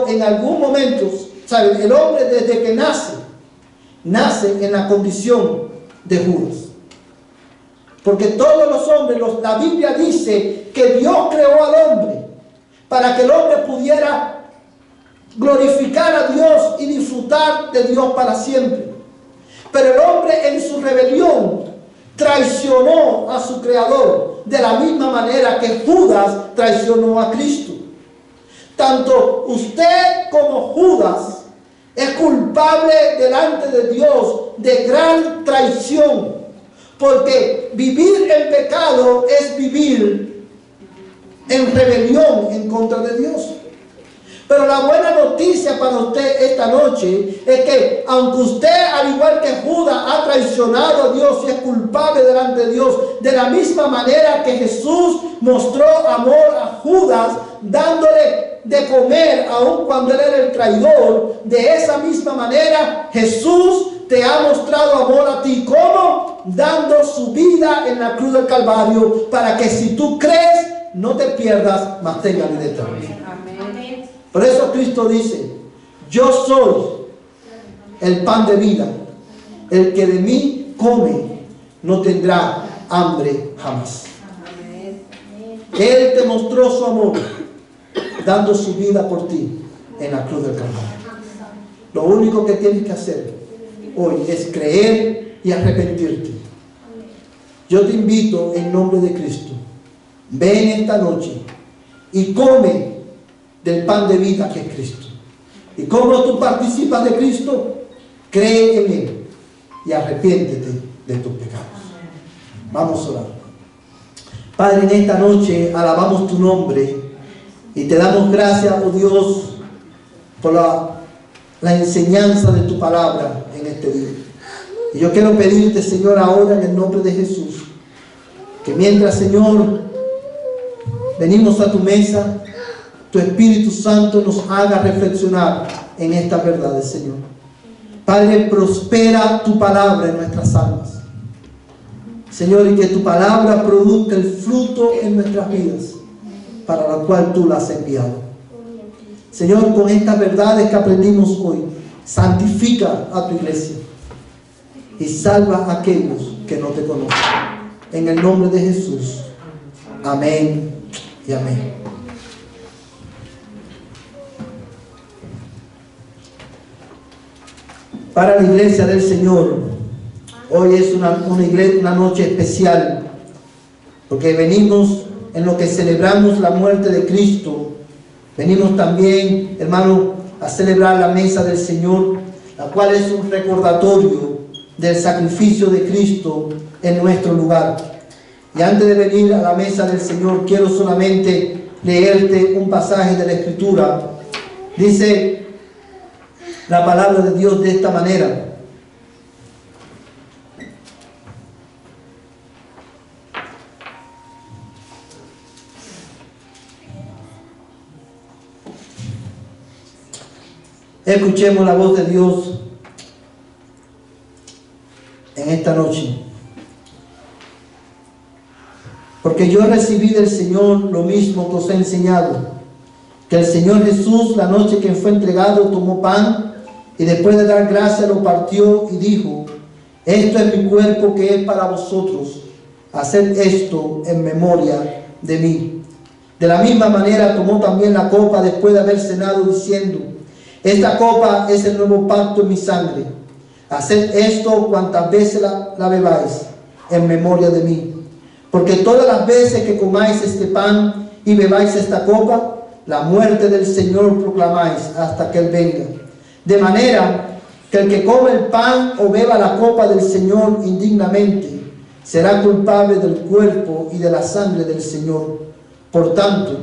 en algún momento, ¿sabes? El hombre desde que nace en la condición de Judas. Porque todos los hombres, la Biblia dice que Dios creó al hombre para que el hombre pudiera glorificar a Dios y disfrutar de Dios para siempre. Pero el hombre en su rebelión traicionó a su creador. de la misma manera que Judas traicionó a Cristo. Tanto usted como Judas es culpable delante de Dios de gran traición, porque vivir en pecado es vivir en rebelión en contra de Dios. Pero la buena noticia para usted esta noche es que aunque usted, al igual que Judas, ha traicionado a Dios y es culpable delante de Dios, de la misma manera que Jesús mostró amor a Judas, dándole de comer aun cuando él era el traidor, de esa misma manera Jesús te ha mostrado amor a ti. ¿Cómo? Dando su vida en la cruz del Calvario, para que si tú crees, no te pierdas, mas tengas vida eterna. Amén. Por eso Cristo dice: yo soy el pan de vida. El que de mí come no tendrá hambre jamás. Él te mostró su amor dando su vida por ti en la cruz del Calvario. Lo único que tienes que hacer hoy es creer y arrepentirte. Yo te invito en nombre de Cristo: ven esta noche y come del pan de vida que es Cristo. ¿Y cómo tú participas de Cristo? Cree en Él y arrepiéntete de tus pecados. Vamos a orar. Padre, en esta noche alabamos tu nombre y te damos gracias, oh Dios, por la enseñanza de tu palabra en este día. Y yo quiero pedirte, Señor, ahora en el nombre de Jesús, que mientras, Señor, venimos a tu mesa, tu Espíritu Santo nos haga reflexionar en estas verdades, Señor. Padre, prospera tu palabra en nuestras almas, Señor, y que tu palabra produzca el fruto en nuestras vidas, para la cual tú la has enviado. Señor, con estas verdades que aprendimos hoy, santifica a tu iglesia y salva a aquellos que no te conocen. En el nombre de Jesús. Amén y amén. Para la iglesia del Señor, hoy es una noche especial, porque venimos en lo que celebramos la muerte de Cristo. Venimos también, hermano, a celebrar la mesa del Señor, la cual es un recordatorio del sacrificio de Cristo en nuestro lugar. Y antes de venir a la mesa del Señor, quiero solamente leerte un pasaje de la Escritura. Dice la palabra de Dios de esta manera: escuchemos la voz de Dios en esta noche. Porque yo recibí del Señor lo mismo que os he enseñado, que el Señor Jesús, la noche que fue entregado, tomó pan y después de dar gracias lo partió y dijo: esto es mi cuerpo que es para vosotros, haced esto en memoria de mí. De la misma manera tomó también la copa después de haber cenado, diciendo: esta copa es el nuevo pacto en mi sangre. Haced esto cuantas veces la bebáis en memoria de mí. Porque todas las veces que comáis este pan y bebáis esta copa, la muerte del Señor proclamáis hasta que Él venga. De manera que el que come el pan o beba la copa del Señor indignamente, será culpable del cuerpo y de la sangre del Señor. Por tanto,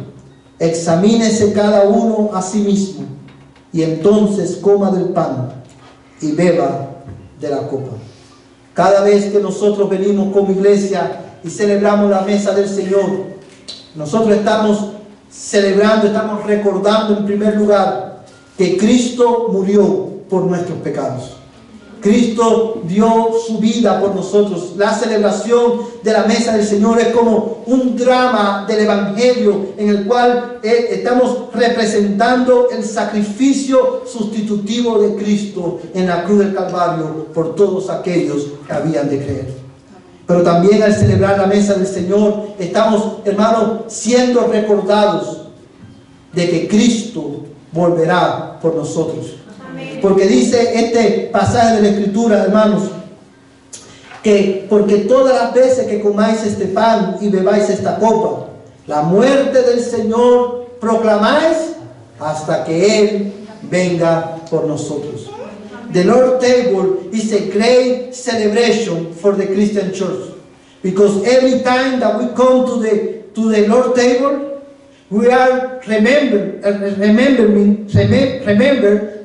examínese cada uno a sí mismo, y entonces coma del pan y beba de la copa. Cada vez que nosotros venimos como iglesia y celebramos la mesa del Señor, nosotros estamos celebrando, estamos recordando en primer lugar que Cristo murió por nuestros pecados. Cristo dio su vida por nosotros. La celebración de la mesa del Señor es como un drama del Evangelio en el cual estamos representando el sacrificio sustitutivo de Cristo en la cruz del Calvario por todos aquellos que habían de creer. Pero también al celebrar la mesa del Señor estamos, hermanos, siendo recordados de que Cristo volverá por nosotros. Porque dice este pasaje de la Escritura, hermanos, que porque todas las veces que comáis este pan y bebáis esta copa, la muerte del Señor proclamáis hasta que Él venga por nosotros. The Lord's table is a great celebration for the Christian church, because every time that we come to the Lord's table, we are remember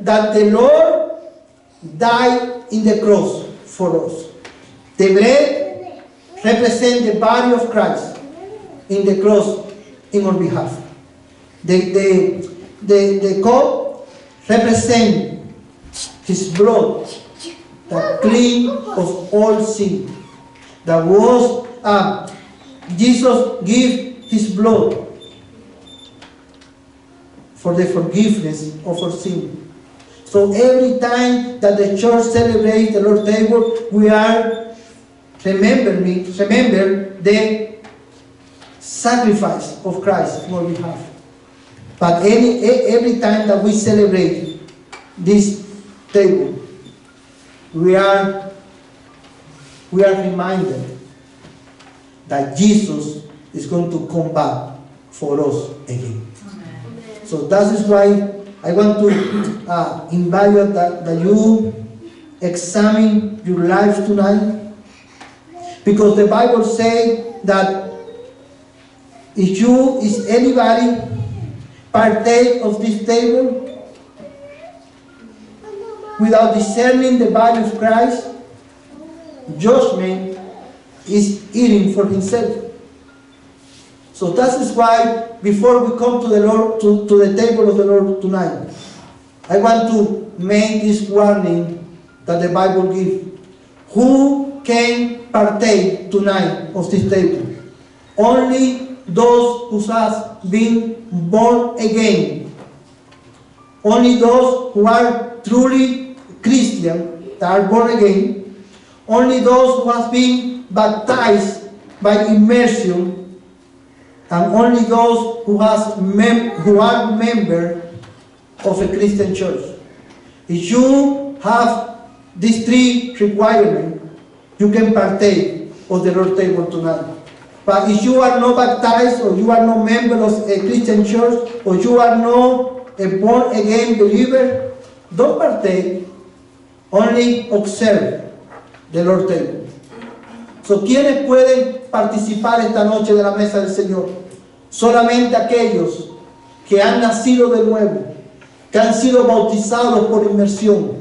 that the Lord died in the cross for us. The bread represents the body of Christ in the cross in our behalf. The cup represents His blood that clean of all sin. That was Jesus gave His blood for the forgiveness of our sin. So every time that the church celebrates the Lord's table, we are remember the sacrifice of Christ on our behalf. But every time that we celebrate this table, we are reminded that Jesus is going to come back for us again. Amen. So that is why I want to invite you that you examine your life tonight, because the Bible says that if anybody partake of this table without discerning the body of Christ, judgment is eating for himself. So that is why before we come to the Lord, to the table of the Lord tonight, I want to make this warning that the Bible gives. Who can partake tonight of this table? Only those who have been born again. Only those who are truly Christian, that are born again. Only those who have been baptized by immersion, and only those who are members of a Christian church. If you have these three requirements, you can partake of the Lord's table tonight. But if you are not baptized, or you are not member of a Christian church, or you are not a born-again believer, don't partake, only observe the Lord's table. So, ¿quiénes pueden participar esta noche de la mesa del Señor? Solamente aquellos que han nacido de nuevo, que han sido bautizados por inmersión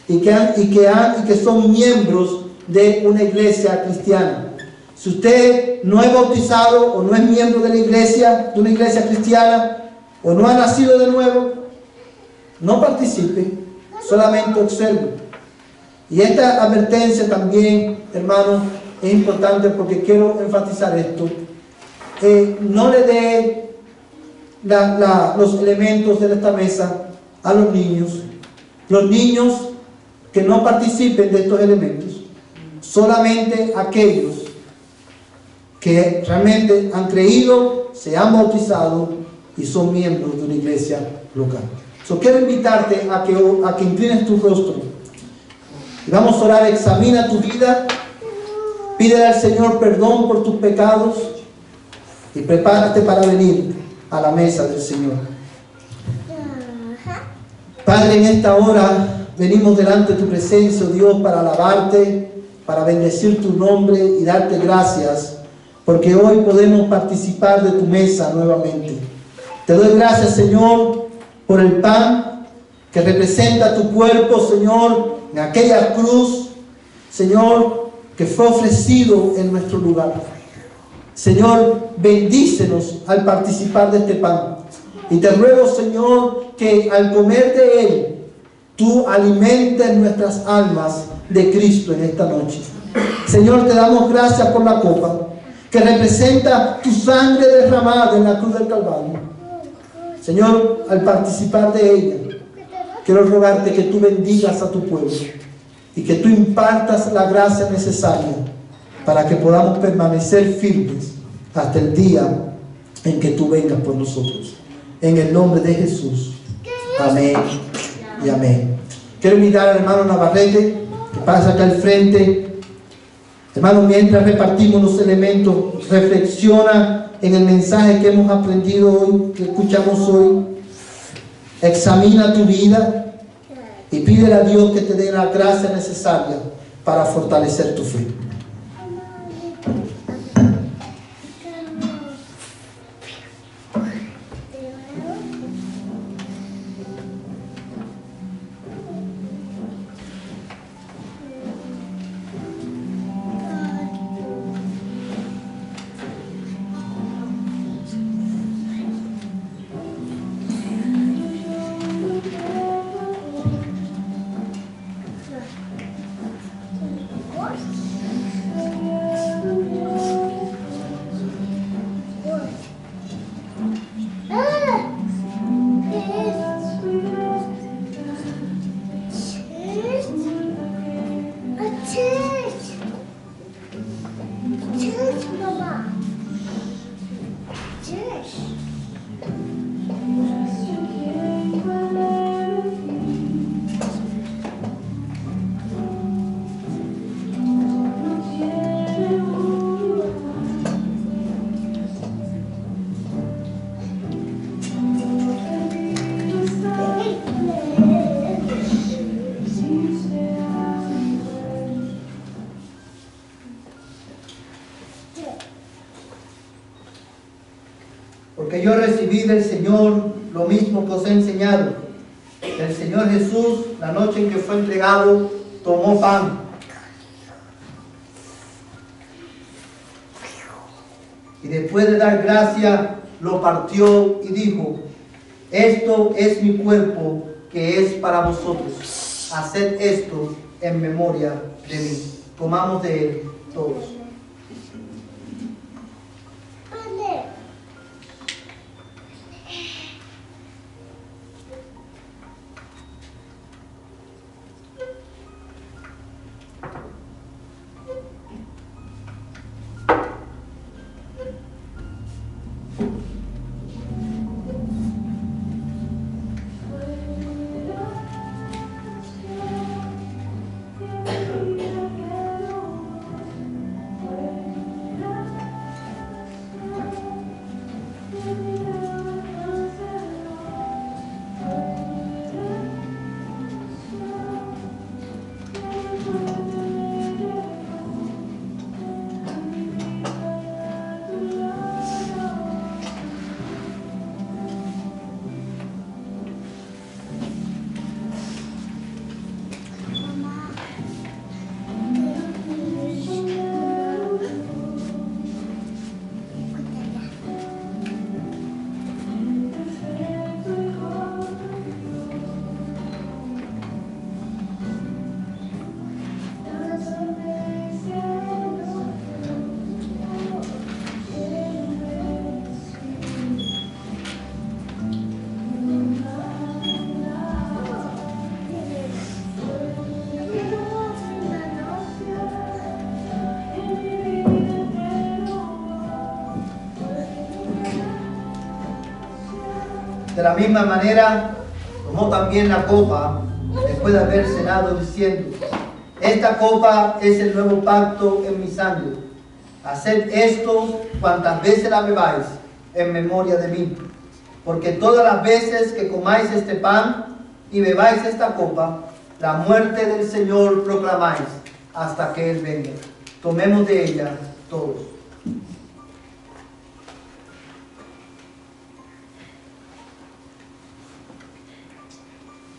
y que son miembros de una iglesia cristiana. Si usted no es bautizado o no es miembro de una iglesia cristiana, o no ha nacido de nuevo, no participe, solamente observe. Y esta advertencia también, hermanos, es importante porque quiero enfatizar esto. No le dé los elementos de esta mesa a los niños. Los niños que no participen de estos elementos, solamente aquellos que realmente han creído, se han bautizado y son miembros de una iglesia local. Quiero invitarte a que inclines tu rostro y vamos a orar. Examina tu vida, pídele al Señor perdón por tus pecados y prepárate para venir a la mesa del Señor. Padre, en esta hora venimos delante de tu presencia, oh Dios, para alabarte, para bendecir tu nombre y darte gracias, porque hoy podemos participar de tu mesa nuevamente. Te doy gracias, Señor, por el pan que representa tu cuerpo, Señor, en aquella cruz, Señor, que fue ofrecido en nuestro lugar. Señor, bendícenos al participar de este pan. Y te ruego, Señor, que al comer de él, tú alimentes nuestras almas de Cristo en esta noche. Señor, te damos gracias por la copa, que representa tu sangre derramada en la cruz del Calvario. Señor, al participar de ella, quiero rogarte que tú bendigas a tu pueblo y que tú impartas la gracia necesaria para que podamos permanecer firmes hasta el día en que tú vengas por nosotros. En el nombre de Jesús. Amén y amén. Quiero invitar al hermano Navarrete que pase acá al frente Hermano, mientras repartimos los elementos, reflexiona en el mensaje que hemos aprendido hoy, que escuchamos hoy. Examina tu vida y pídele a Dios que te dé la gracia necesaria para fortalecer tu fe. Porque yo recibí del Señor lo mismo que os he enseñado. El Señor Jesús, la noche en que fue entregado, tomó pan. Y después de dar gracia, lo partió y dijo: esto es mi cuerpo que es para vosotros. Haced esto en memoria de mí. Tomamos de él todos. De la misma manera, tomó también la copa, después de haber cenado, diciendo: esta copa es el nuevo pacto en mi sangre. Haced esto cuantas veces la bebáis, en memoria de mí. Porque todas las veces que comáis este pan y bebáis esta copa, la muerte del Señor proclamáis, hasta que Él venga. Tomemos de ella todos.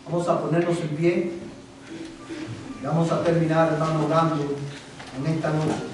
Vamos a ponernos en pie y vamos a terminar, hermano, orando en esta noche.